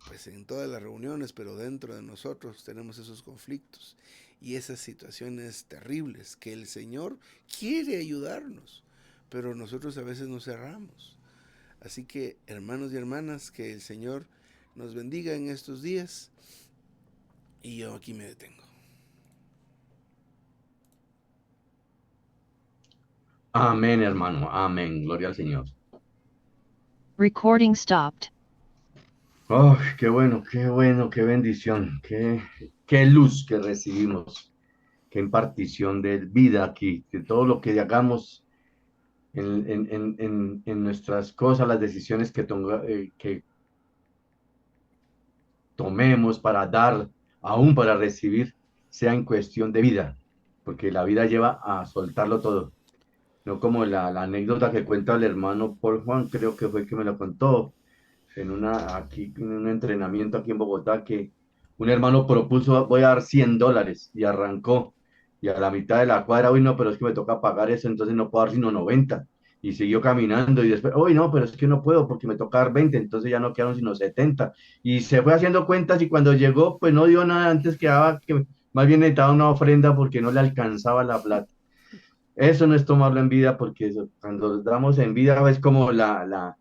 pues en todas las reuniones, pero dentro de nosotros tenemos esos conflictos y esas situaciones terribles que el Señor quiere ayudarnos, pero nosotros a veces nos cerramos. Así que, hermanos y hermanas, que el Señor nos bendiga en estos días y yo aquí me detengo. Amén, hermano. Amén. Gloria al Señor. Recording stopped. Oh, qué bueno, qué bendición, qué luz que recibimos, qué impartición de vida aquí, que todo lo que hagamos en nuestras cosas, las decisiones que tomemos para dar, aún para recibir, sea en cuestión de vida, porque la vida lleva a soltarlo todo. No como la anécdota que cuenta el hermano Paul Juan, creo que fue que me lo contó en un entrenamiento aquí en Bogotá, que un hermano propuso, voy a dar $100 y arrancó. Y a la mitad de la cuadra, uy, no, pero es que me toca pagar eso, entonces no puedo dar sino 90. Y siguió caminando y después, uy, no, pero es que no puedo porque me toca dar 20, entonces ya no quedaron sino 70. Y se fue haciendo cuentas y cuando llegó, pues no dio nada, antes quedaba que más bien necesitaba una ofrenda porque no le alcanzaba la plata. Eso no es tomarlo en vida porque eso, cuando damos en vida es como la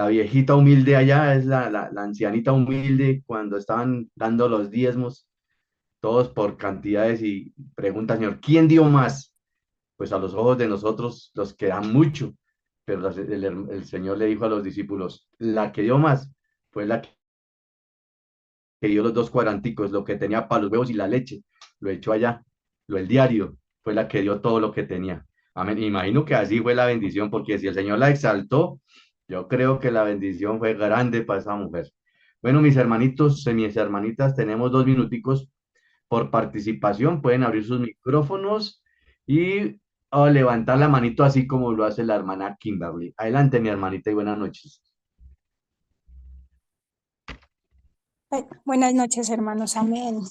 viejita humilde allá, es la ancianita humilde cuando estaban dando los diezmos, todos por cantidades y pregunta, Señor, ¿quién dio más? Pues a los ojos de nosotros los que dan mucho, pero el Señor le dijo a los discípulos, la que dio más fue la que dio los 2 cuaranticos, lo que tenía para los huevos y la leche, lo echó allá, lo el diario, fue la que dio todo lo que tenía. Amén. Imagino que así fue la bendición, porque si el Señor la exaltó, yo creo que la bendición fue grande para esa mujer. Bueno, mis hermanitos, mis hermanitas, tenemos 2 minuticos por participación. Pueden abrir sus micrófonos y levantar la manito así como lo hace la hermana Kimberly. Adelante, mi hermanita, y buenas noches. Buenas noches, hermanos. Amén.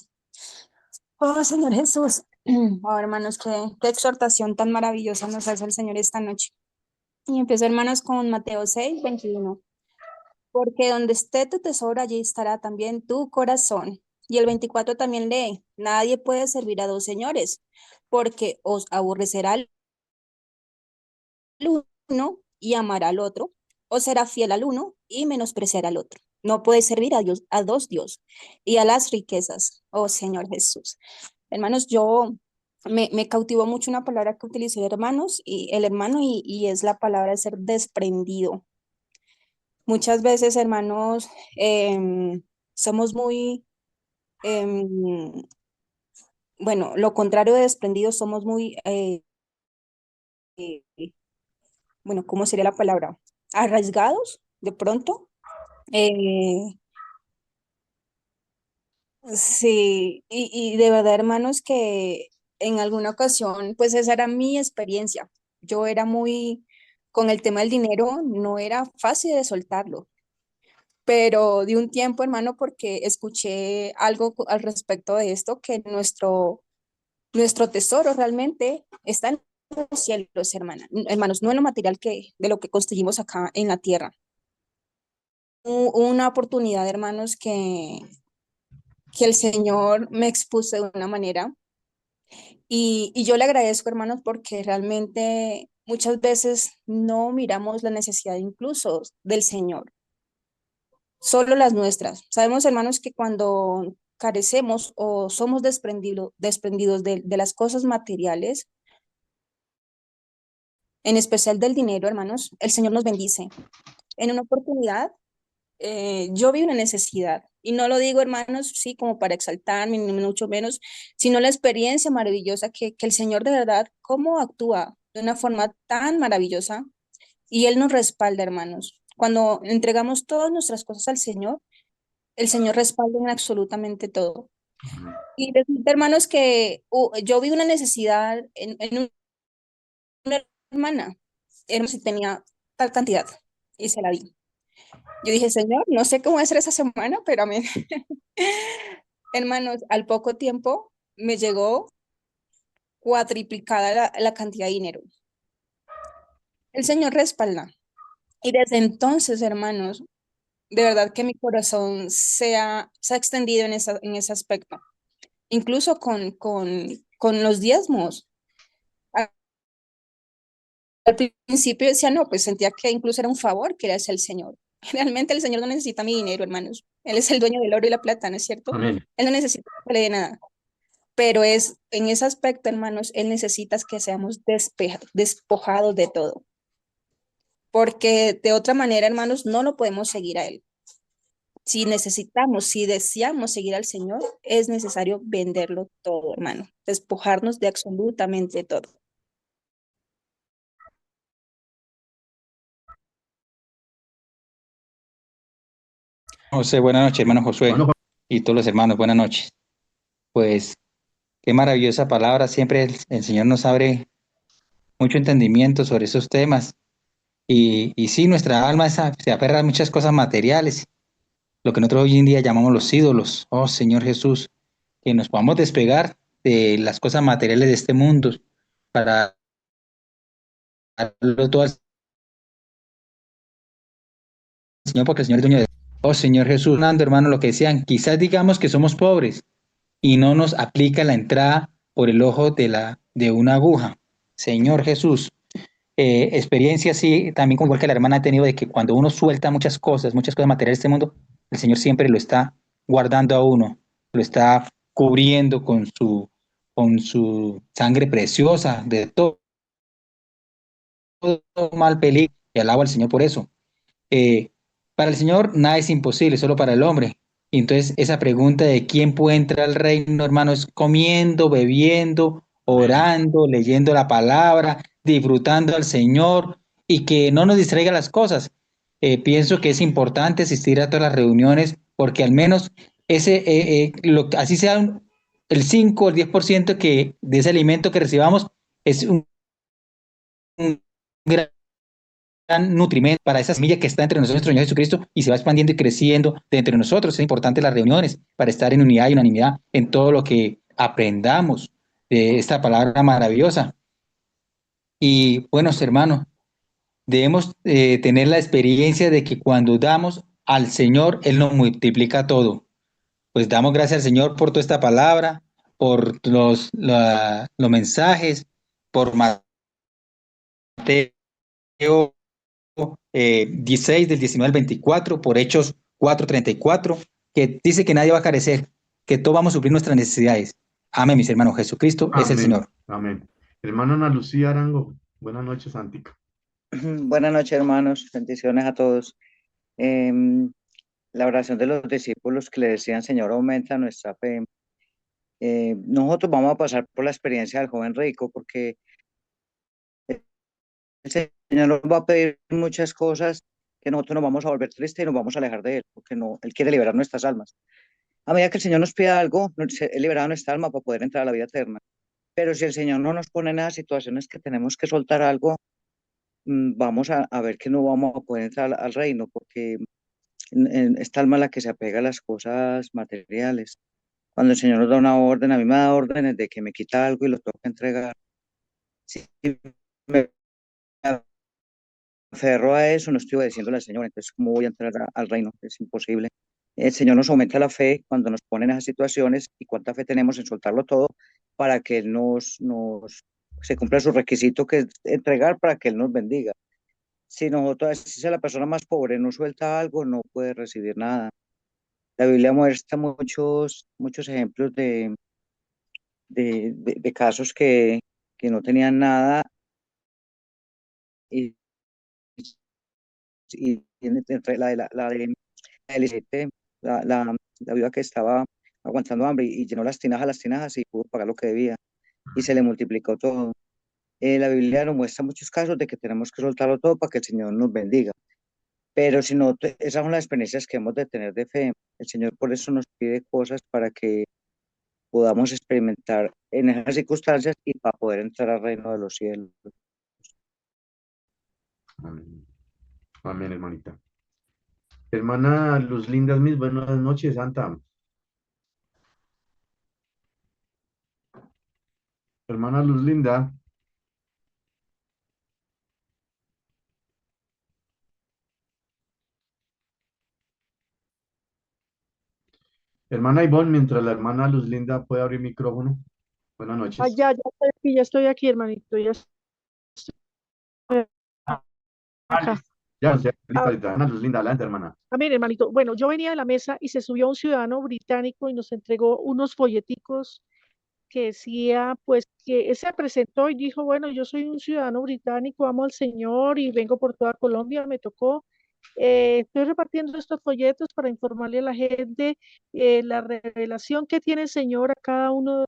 Oh, Señor Jesús. Oh, hermanos, qué exhortación tan maravillosa nos hace el Señor esta noche. Y empiezo, hermanos, con Mateo 6:21. Porque donde esté tu tesoro, allí estará también tu corazón. Y el 24 también lee, nadie puede servir a dos señores, porque os aborrecerá el uno y amará al otro, o será fiel al uno y menospreciará al otro. No puede servir a Dios, a dos Dios y a las riquezas, oh Señor Jesús. Hermanos, me cautivó mucho una palabra que utilizó el hermano, y es la palabra de ser desprendido. Muchas veces, hermanos, somos muy, bueno, lo contrario de desprendidos, somos muy, bueno, ¿cómo sería la palabra? Arriesgados, de pronto. Eh, sí, y de verdad, hermanos, que en alguna ocasión, pues esa era mi experiencia. Yo era muy, con el tema del dinero, no era fácil de soltarlo, pero de un tiempo, hermano, porque escuché algo al respecto de esto, que nuestro tesoro realmente está en los cielos, hermanos, no en lo material de lo que construimos acá en la tierra. Una oportunidad, hermanos, que el Señor me expuso de una manera y yo le agradezco, hermanos, porque realmente muchas veces no miramos la necesidad incluso del Señor, solo las nuestras. Sabemos, hermanos, que cuando carecemos o somos desprendidos de las cosas materiales, en especial del dinero, hermanos, el Señor nos bendice. En una oportunidad, yo vi una necesidad, y no lo digo, hermanos, sí, como para exaltarme, ni mucho menos, sino la experiencia maravillosa que el Señor de verdad, cómo actúa de una forma tan maravillosa, y Él nos respalda, hermanos. Cuando entregamos todas nuestras cosas al Señor, el Señor respalda en absolutamente todo. Amén. Y resulta, hermanos, que yo vi una necesidad en una hermana, hermano, si tenía tal cantidad, y se la di. Yo dije, Señor, no sé cómo va a ser esa semana, pero amén. Hermanos, al poco tiempo me llegó cuatriplicada la cantidad de dinero. El Señor respalda. Y desde entonces, hermanos, de verdad que mi corazón se ha extendido en ese aspecto. Incluso con los diezmos. Al principio decía, no, pues sentía que incluso era un favor que le hacía el Señor. Realmente el Señor no necesita mi dinero, hermanos. Él es el dueño del oro y la plata, ¿no es cierto? Amén. Él no necesita que le dé nada. Pero es en ese aspecto, hermanos, Él necesita que seamos despojados de todo. Porque de otra manera, hermanos, no lo podemos seguir a Él. Si necesitamos, si deseamos seguir al Señor, es necesario venderlo todo, hermano. Despojarnos de absolutamente todo. José, buenas noches, hermano Josué, Bueno, y todos los hermanos, buenas noches. Pues qué maravillosa palabra, siempre el Señor nos abre mucho entendimiento sobre esos temas. Y sí, nuestra alma se aferra a muchas cosas materiales, lo que nosotros hoy en día llamamos los ídolos. Oh Señor Jesús, que nos podamos despegar de las cosas materiales de este mundo para darlo todo al Señor, porque el Señor es dueño de... Oh Señor Jesús, Fernando, hermano, lo que decían, quizás digamos que somos pobres y no nos aplica la entrada por el ojo de una aguja. Señor Jesús, experiencia sí, también como igual que la hermana ha tenido de que cuando uno suelta muchas cosas materiales de este mundo, el Señor siempre lo está guardando a uno, lo está cubriendo con su sangre preciosa de todo mal peligro. Y alabo al Señor por eso. Eh, para el Señor nada es imposible, solo para el hombre. Y entonces esa pregunta de quién puede entrar al reino, hermano, es comiendo, bebiendo, amén. orando, leyendo la palabra, disfrutando al Señor y que no nos distraiga las cosas. Pienso que es importante asistir a todas las reuniones porque al menos así sea el 5 o el 10% de ese alimento que recibamos es un gran nutrimento para esa semilla que está entre nosotros, nuestro Señor Jesucristo, y se va expandiendo y creciendo de entre nosotros. Es importante las reuniones para estar en unidad y unanimidad en todo lo que aprendamos de esta palabra maravillosa. Y buenos hermanos, debemos tener la experiencia de que cuando damos al Señor, Él nos multiplica todo. Pues damos gracias al Señor por toda esta palabra, por los mensajes, por Mateo 16 del 19 al 24, por Hechos 4:34, que dice que nadie va a carecer, que todos vamos a suplir nuestras necesidades. Amén, mis hermanos. Jesucristo es el Amén. Señor. Amén. Hermana Ana Lucía Arango, buenas noches, Santica. Buenas noches, hermanos. Bendiciones a todos. Em, la oración de los discípulos que le decían, Señor, aumenta nuestra fe. Nosotros vamos a pasar por la experiencia del joven rico porque el Señor nos va a pedir muchas cosas que nosotros nos vamos a volver tristes y nos vamos a alejar de Él, porque no, Él quiere liberar nuestras almas. A medida que el Señor nos pida algo, Él liberará nuestra alma para poder entrar a la vida eterna. Pero si el Señor no nos pone en las situaciones que tenemos que soltar algo, vamos a ver que no vamos a poder entrar al reino, porque esta alma a la que se apega a las cosas materiales. Cuando el Señor nos da una orden, a mí me da órdenes de que me quita algo y lo tengo que entregar. Si me aferro a eso, no estoy obedeciendo al Señor, entonces ¿cómo voy a entrar al reino? Es imposible. El Señor nos aumenta la fe cuando nos pone en esas situaciones y cuánta fe tenemos en soltarlo todo para que Él se cumpla su requisito que es entregar para que Él nos bendiga. Si nosotros, si la persona más pobre no suelta algo, no puede recibir nada. La Biblia muestra muchos ejemplos de casos que no tenían nada y, entre la de Eliseo, la viuda que estaba aguantando hambre y llenó las tinajas y pudo pagar lo que debía y se le multiplicó todo. La Biblia nos muestra muchos casos de que tenemos que soltarlo todo para que el Señor nos bendiga. Pero si no, esas son las experiencias que hemos de tener de fe. El Señor por eso nos pide cosas para que podamos experimentar en esas circunstancias y para poder entrar al reino de los cielos. Amén. Amén, hermanita. Hermana Luz Linda, mis buenas noches, Santa. Hermana Luz Linda. Hermana Ivonne, mientras la hermana Luz Linda puede abrir micrófono. Buenas Ah, noches. ya estoy aquí, hermanito, ya estoy acá. Ya, lista, Ah, lista. Hermana Luz Linda, adelante, hermana. mire, hermanito, bueno, yo venía de la mesa y se subió un ciudadano británico y nos entregó unos folleticos que decía, pues, que él se presentó y dijo, bueno, yo soy un ciudadano británico, amo al Señor y vengo por toda Colombia, me tocó. Estoy repartiendo estos folletos para informarle a la gente la revelación que tiene el Señor a cada uno,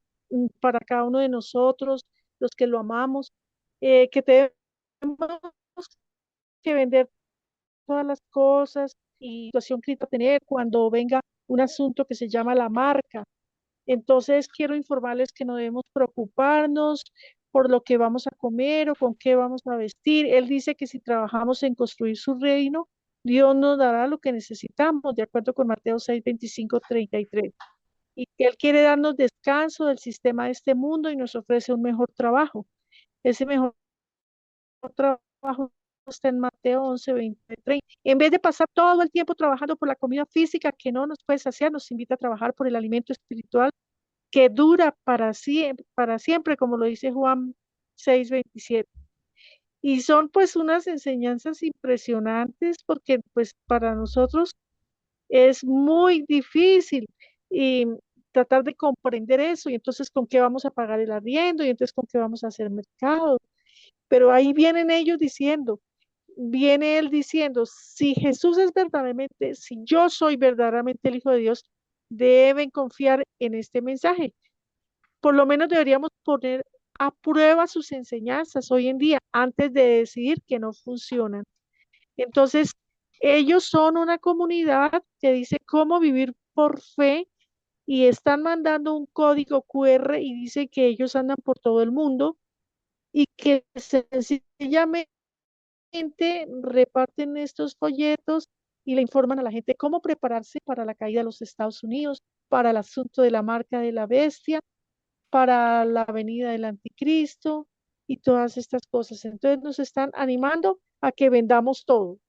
para cada uno de nosotros, los que lo amamos, que tenemos que vender todas las cosas y situación crítica tener cuando venga un asunto que se llama la marca. Entonces, quiero informarles que no debemos preocuparnos por lo que vamos a comer o con qué vamos a vestir. Él dice que si trabajamos en construir su reino, Dios nos dará lo que necesitamos, de acuerdo con Mateo 6, 25, 33. Y que Él quiere darnos descanso del sistema de este mundo y nos ofrece un mejor trabajo. Ese mejor trabajo está en Mateo 11, 20, 30. En vez de pasar todo el tiempo trabajando por la comida física que no nos puede saciar, nos invita a trabajar por el alimento espiritual que dura para siempre, como lo dice Juan 6:27. Y son pues unas enseñanzas impresionantes porque pues para nosotros es muy difícil y tratar de comprender eso y entonces con qué vamos a pagar el arriendo y entonces con qué vamos a hacer mercado. Pero ahí vienen ellos diciendo, viene él diciendo, si Jesús es verdaderamente, si yo soy verdaderamente el Hijo de Dios, deben confiar en este mensaje. Por lo menos deberíamos poner a prueba sus enseñanzas hoy en día antes de decidir que no funcionan. Entonces, ellos son una comunidad que dice cómo vivir por fe y están mandando un código QR y dice que ellos andan por todo el mundo y que sencillamente reparten estos folletos y le informan a la gente cómo prepararse para la caída de los Estados Unidos, para el asunto de la marca de la bestia, para la venida del anticristo y todas estas cosas. Entonces nos están animando a que vendamos todo.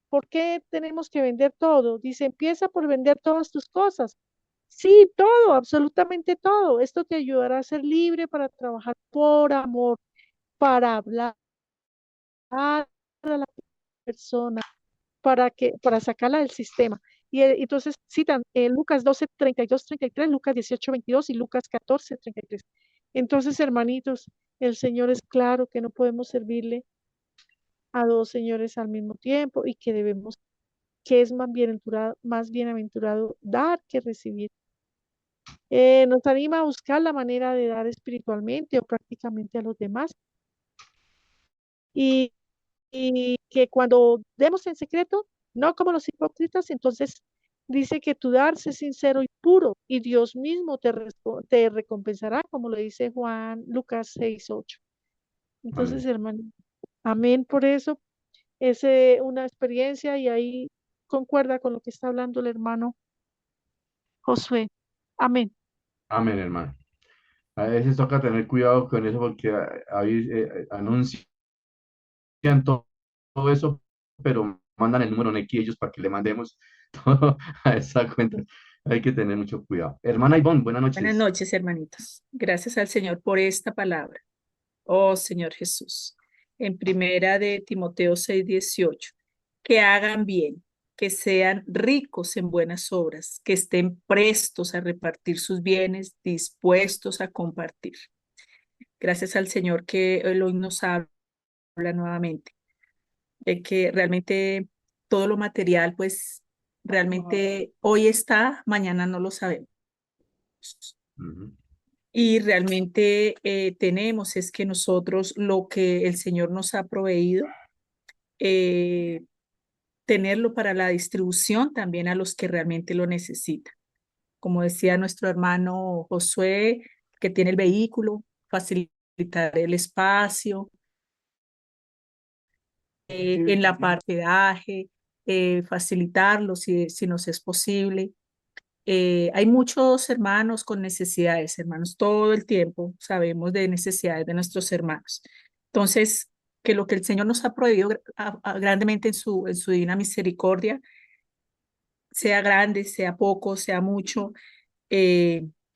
¿Por qué tenemos que vender todo? Dice, empieza por vender todas tus cosas. Sí, todo, absolutamente todo. Esto te ayudará a ser libre para trabajar por amor, para hablar a la persona, para sacarla del sistema. Y entonces citan Lucas 12, 32, 33, Lucas 18, 22 y Lucas 14, 33. Entonces, hermanitos, el Señor es claro que no podemos servirle a dos señores al mismo tiempo y que debemos, que es más bienaventurado dar que recibir. Nos anima a buscar la manera de dar espiritualmente o prácticamente a los demás. Y y que cuando demos en secreto, no como los hipócritas, entonces dice que tu dar es sincero y puro, y Dios mismo te recompensará, como lo dice Lucas 6:8. Entonces, Amén. hermano, amén por eso. Es una experiencia y ahí concuerda con lo que está hablando el hermano Josué. Amén. Amén, hermano. A veces toca tener cuidado con eso porque ahí anuncian todo eso, pero mandan el número Nequi ellos para que le mandemos todo a esa cuenta. Hay que tener mucho cuidado. Hermana Ivonne, buenas Buenas noches. noches, hermanitos. Gracias al Señor por esta palabra. Oh, Señor Jesús. En primera de Timoteo 6:18, que hagan bien, que sean ricos en buenas obras, que estén prestos a repartir sus bienes, dispuestos a compartir. Gracias al Señor que hoy nos habla nuevamente, de que realmente todo lo material, pues realmente hoy está, mañana no lo sabemos. Ujú. Y realmente tenemos es que nosotros lo que el Señor nos ha proveído, eh, tenerlo para la distribución también a los que realmente lo necesitan. Como decía nuestro hermano Josué, que tiene el vehículo, facilitar el espacio, en la parte de peaje, facilitarlo si nos es posible. Hay muchos hermanos con necesidades, hermanos, todo el tiempo sabemos de necesidades de nuestros hermanos. Entonces, que lo que el Señor nos ha prohibido grandemente en su divina misericordia, sea grande, sea poco, sea mucho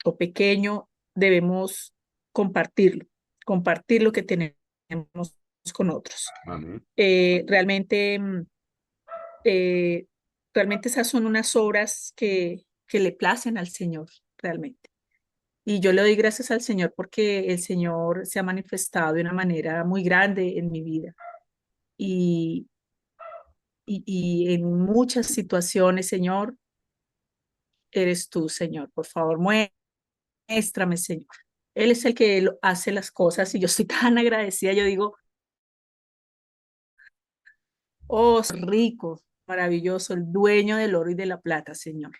o pequeño, debemos compartirlo, compartir lo que tenemos con otros. Amén. Realmente, eh, realmente esas son unas obras que le placen al Señor, realmente. Y yo le doy gracias al Señor porque el Señor se ha manifestado de una manera muy grande en mi vida. Y, y en muchas situaciones, Señor, eres tú, Señor. Por favor, muéstrame, Señor. Él es el que hace las cosas y yo estoy tan agradecida. Yo digo, oh, rico, maravilloso, el dueño del oro y de la plata, Señor.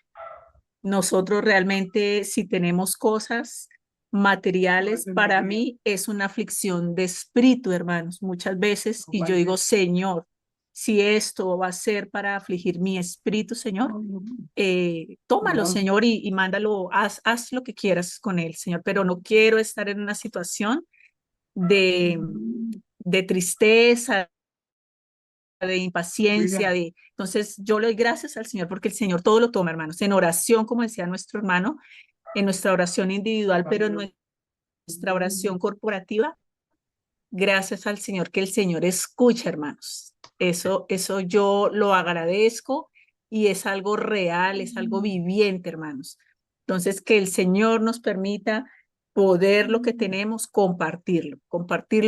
Nosotros realmente, si tenemos cosas materiales, para mí es una aflicción de espíritu, hermanos, muchas veces. Y yo digo, Señor, si esto va a ser para afligir mi espíritu, Señor, tómalo, Señor, y mándalo, haz lo que quieras con él, Señor, pero no quiero estar en una situación de, de tristeza, de impaciencia, entonces yo le doy gracias al Señor porque el Señor todo lo toma, hermanos, en oración, como decía nuestro hermano, en nuestra oración individual, pero en nuestra oración corporativa, gracias al Señor que el Señor escucha, hermanos. Eso yo lo agradezco y es algo real, es algo viviente, hermanos. Entonces, que el Señor nos permita poder lo que tenemos, compartirlo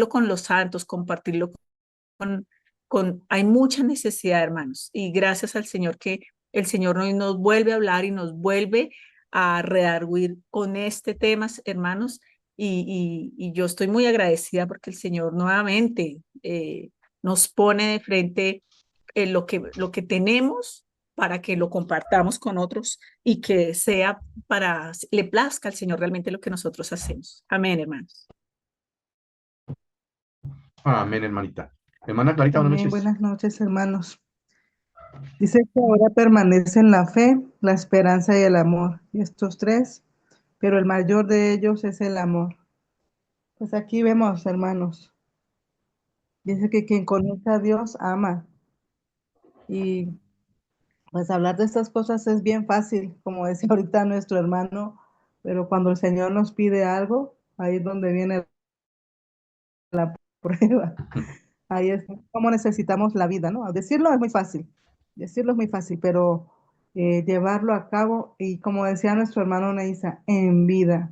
con los santos, compartirlo hay mucha necesidad, hermanos, y gracias al Señor que el Señor nos vuelve a hablar y nos vuelve a redarguir con este tema, hermanos, y yo estoy muy agradecida porque el Señor nuevamente nos pone de frente lo que tenemos para que lo compartamos con otros y que sea le plazca al Señor realmente lo que nosotros hacemos. Amén, hermanos. Amén, hermanita. Hermana Clarita, buenas Amén. noches. Buenas noches, hermanos. Dice que ahora permanecen la fe, la esperanza y el amor. Y estos tres, pero el mayor de ellos es el amor. Pues aquí vemos, hermanos. Dice que quien conoce a Dios ama. Y pues hablar de estas cosas es bien fácil, como decía ahorita nuestro hermano, pero cuando el Señor nos pide algo, ahí es donde viene la prueba. Ahí es como necesitamos la vida, ¿no? Decirlo es muy fácil, pero llevarlo a cabo y como decía nuestro hermano Neisa, en vida.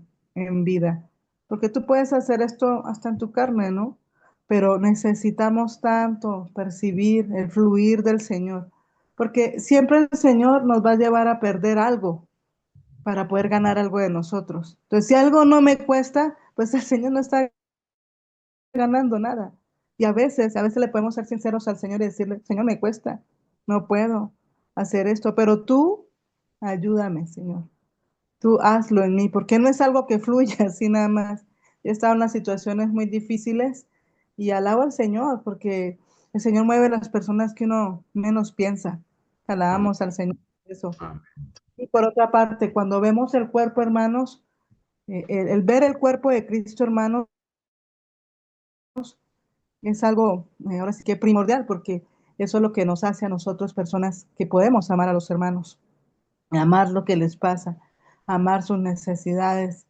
Porque tú puedes hacer esto hasta en tu carne, ¿no? Pero necesitamos tanto percibir el fluir del Señor, porque siempre el Señor nos va a llevar a perder algo para poder ganar algo de nosotros. Entonces, si algo no me cuesta, pues el Señor no está ganando nada. Y a veces le podemos ser sinceros al Señor y decirle, Señor, me cuesta, no puedo hacer esto, pero tú ayúdame, Señor. Tú hazlo en mí, porque no es algo que fluya así nada más. He estado en las situaciones muy difíciles y alabo al Señor, porque el Señor mueve a las personas que uno menos piensa. Amén. Alabamos al Señor por eso. Amén. Y por otra parte, cuando vemos el cuerpo, hermanos, el ver el cuerpo de Cristo, hermanos, es algo ahora sí que primordial, porque Eso es lo que nos hace a nosotros personas que podemos amar a los hermanos, amar lo que les pasa, amar sus necesidades,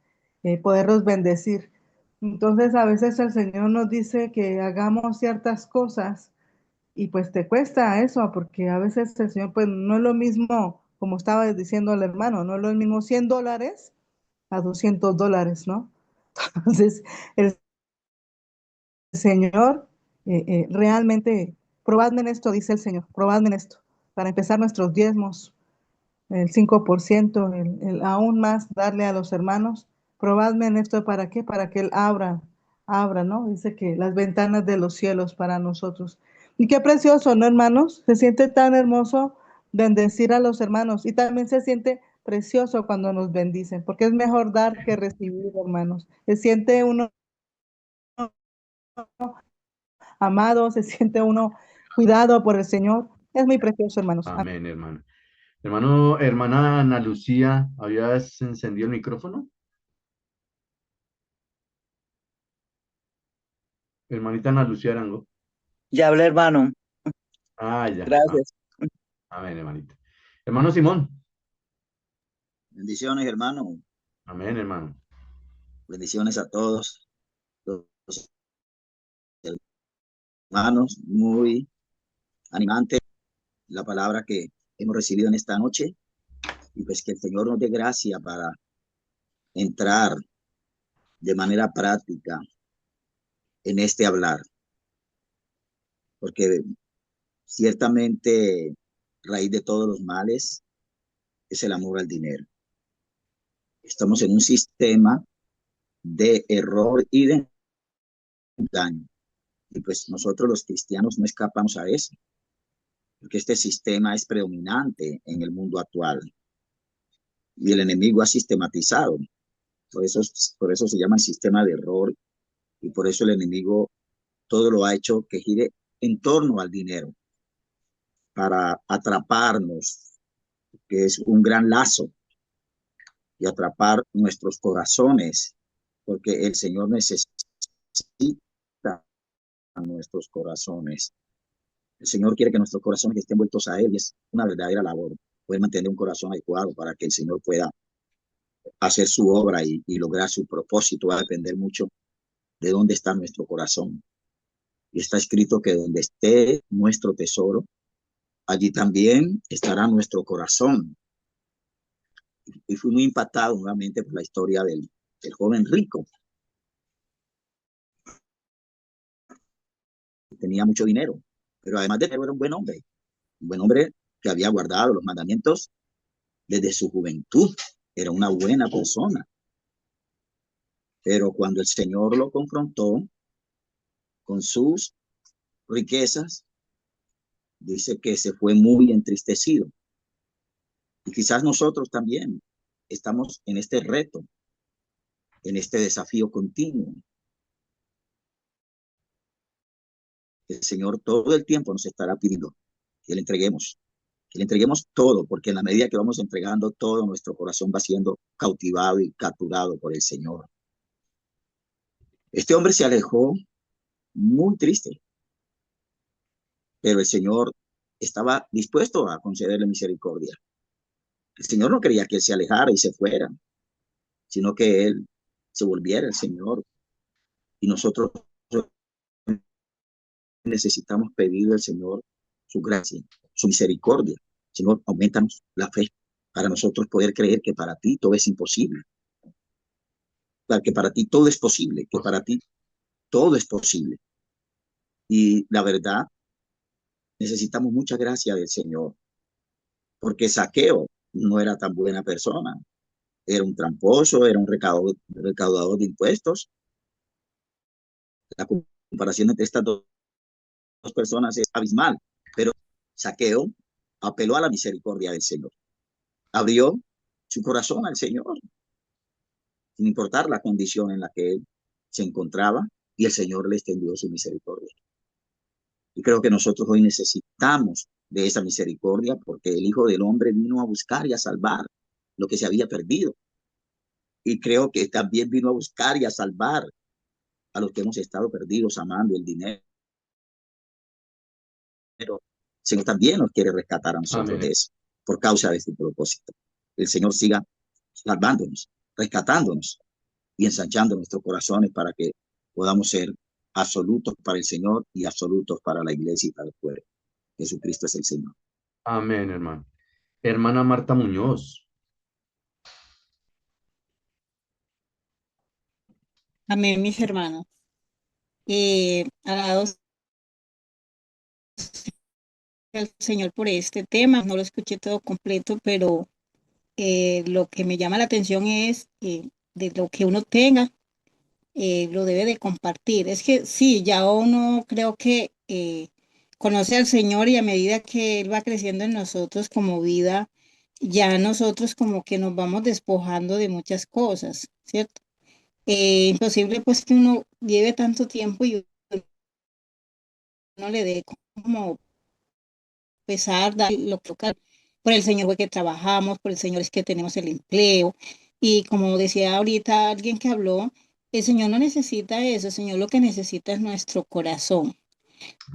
poderlos bendecir. Entonces a veces el Señor nos dice que hagamos ciertas cosas y pues te cuesta eso, porque a veces el Señor pues no es lo mismo, como estaba diciendo el hermano, no es lo mismo $100 a $200, ¿no? Entonces el Señor realmente, probadme en esto, dice el Señor, probadme en esto, para empezar nuestros diezmos, el 5%, aún más darle a los hermanos, probadme en esto, ¿para qué? Para que Él abra, ¿no? Dice que las ventanas de los cielos para nosotros. Y qué precioso, ¿no, hermanos? Se siente tan hermoso bendecir a los hermanos y también se siente precioso cuando nos bendicen, porque es mejor dar que recibir, hermanos. Se siente uno amado, se siente uno cuidado por el Señor. Es muy precioso, hermanos. Amén, hermano. Hermana Ana Lucía, ¿habías encendido el micrófono? Hermanita Ana Lucía Arango. Ya hablé, hermano. Ah, ya. Gracias. Amén, hermanita. Hermano Simón. Bendiciones, hermano. Amén, hermano. Bendiciones a todos los hermanos. Muy animante la palabra que hemos recibido en esta noche. Y pues que el Señor nos dé gracia para entrar de manera práctica en este hablar. Porque ciertamente raíz de todos los males es el amor al dinero. Estamos en un sistema de error y de engaño. Y pues nosotros los cristianos no escapamos a eso, porque este sistema es predominante en el mundo actual y el enemigo ha sistematizado. Por eso se llama el sistema de error y por eso el enemigo todo lo ha hecho que gire en torno al dinero para atraparnos, que es un gran lazo, y atrapar nuestros corazones, porque el Señor necesita nuestros corazones. El Señor quiere que nuestros corazones estén vueltos a Él y es una verdadera labor poder mantener un corazón adecuado para que el Señor pueda hacer su obra y lograr su propósito. Va a depender mucho de dónde está nuestro corazón. Y está escrito que donde esté nuestro tesoro, allí también estará nuestro corazón. Y fui muy impactado nuevamente por la historia del joven rico. Tenía mucho dinero, pero además de dinero era un buen hombre que había guardado los mandamientos desde su juventud. Era una buena persona. Pero cuando el Señor lo confrontó con sus riquezas, dice que se fue muy entristecido. Y quizás nosotros también estamos en este reto, en este desafío continuo. El Señor todo el tiempo nos estará pidiendo que le entreguemos todo, porque en la medida que vamos entregando todo, nuestro corazón va siendo cautivado y capturado por el Señor. Este hombre se alejó muy triste, pero el Señor estaba dispuesto a concederle misericordia. El Señor no quería que él se alejara y se fuera, sino que él se volviera al Señor. Y nosotros necesitamos pedirle al Señor su gracia, su misericordia. Señor, aumentanos la fe para nosotros poder creer que para ti todo es imposible, para que para ti todo es posible, que para ti todo es posible. Y la verdad, necesitamos mucha gracia del Señor, porque Zaqueo no era tan buena persona, era un tramposo, era un recaudador de impuestos. La comparación entre estas dos personas es abismal, pero Zaqueo apeló a la misericordia del Señor, abrió su corazón al Señor, sin importar la condición en la que él se encontraba, y el Señor le extendió su misericordia. Y creo que nosotros hoy necesitamos de esa misericordia, porque el Hijo del Hombre vino a buscar y a salvar lo que se había perdido. Y creo que también vino a buscar y a salvar a los que hemos estado perdidos amando el dinero, Señor también nos quiere rescatar a nosotros de Amén. eso, por causa de este propósito. El Señor siga salvándonos, rescatándonos y ensanchando nuestros corazones para que podamos ser absolutos para el Señor y absolutos para la iglesia y para el pueblo. Jesucristo es el Señor. Amén, hermano. Hermana Marta Muñoz. Amén, mis hermanos. Alabados al Señor por este tema. No lo escuché todo completo, pero lo que me llama la atención es de lo que uno tenga, lo debe de compartir. Es que sí, ya uno creo que conoce al Señor y a medida que Él va creciendo en nosotros como vida, ya nosotros como que nos vamos despojando de muchas cosas, ¿cierto? Imposible pues que uno lleve tanto tiempo y uno le dé como pesar, dar lo que toca. Por el Señor fue que trabajamos, por el Señor es que tenemos el empleo. Y como decía ahorita alguien que habló, el Señor no necesita eso, el Señor lo que necesita es nuestro corazón.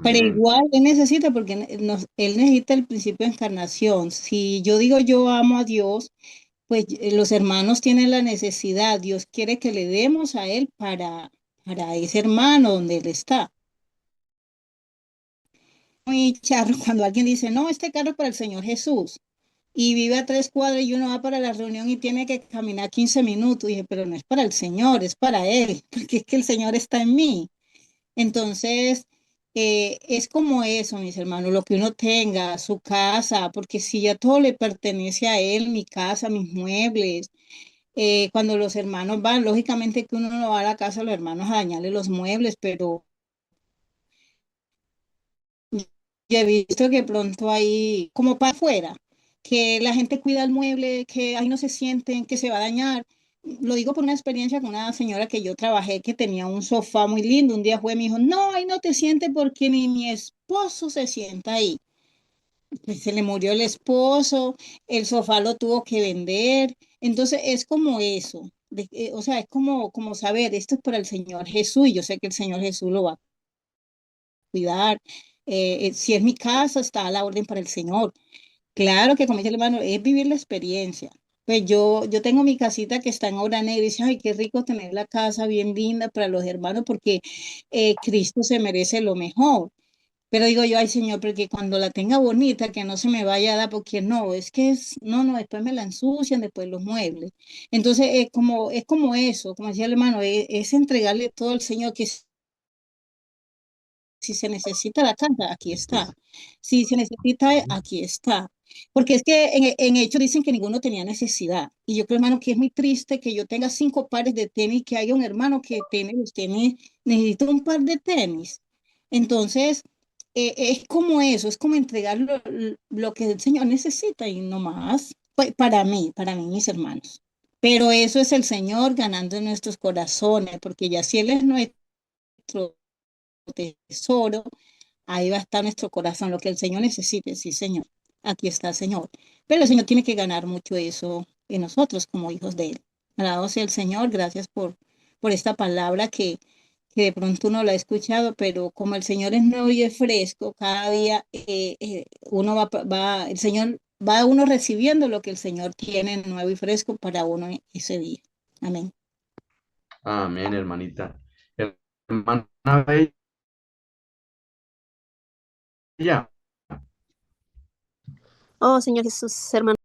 Pero Amén. igual Él necesita, porque Él necesita el principio de encarnación. Si yo digo yo amo a Dios, pues los hermanos tienen la necesidad, Dios quiere que le demos a Él para ese hermano donde Él está. Muy charro cuando alguien dice, no, este carro es para el Señor Jesús y vive a 3 cuadras y uno va para la reunión y tiene que caminar 15 minutos. Y dije, pero no es para el Señor, es para Él, porque es que el Señor está en mí. Entonces, es como eso, mis hermanos, lo que uno tenga, su casa, porque si ya todo le pertenece a Él, mi casa, mis muebles, cuando los hermanos van, lógicamente que uno no va a la casa a los hermanos a dañarle los muebles, pero yo he visto que pronto hay como para afuera, que la gente cuida el mueble, que ahí no se sienten, que se va a dañar. Lo digo por una experiencia con una señora que yo trabajé que tenía un sofá muy lindo. Un día fue y me dijo, no, ahí no te sientes porque ni mi esposo se sienta ahí. Pues se le murió el esposo, el sofá lo tuvo que vender. Entonces es como eso. O sea, es como saber, esto es para el Señor Jesús y yo sé que el Señor Jesús lo va a cuidar. Si es mi casa, está a la orden para el Señor. Claro que, como dice el hermano, es vivir la experiencia. Pues yo tengo mi casita que está en obra negra y dice, ay, qué rico tener la casa bien linda para los hermanos porque Cristo se merece lo mejor. Pero digo yo, ay, Señor, porque cuando la tenga bonita, que no se me vaya a dar, porque no, es que no, después me la ensucian, después los muebles. Entonces, es como eso, como decía el hermano, es entregarle todo al Señor, que si se necesita la carga, aquí está. Si se necesita, aquí está. Porque es que en hecho dicen que ninguno tenía necesidad. Y yo creo, hermano, que es muy triste que yo tenga 5 pares de tenis, que haya un hermano que tiene los tenis, necesito un par de tenis. Entonces, es como eso, es como entregar lo que el Señor necesita y no más. Pues para mí, mis hermanos. Pero eso es el Señor ganando en nuestros corazones, porque ya si Él es nuestro tesoro, ahí va a estar nuestro corazón, lo que el Señor necesite, sí, Señor. Aquí está el Señor. Pero el Señor tiene que ganar mucho eso en nosotros como hijos de Él. Alabado sea el Señor, gracias por esta palabra que de pronto uno la ha escuchado, pero como el Señor es nuevo y es fresco, cada día uno el Señor va uno recibiendo lo que el Señor tiene nuevo y fresco para uno ese día. Amén. Amén, hermanita. Hermana Bella. Oh, Señor Jesús, hermano.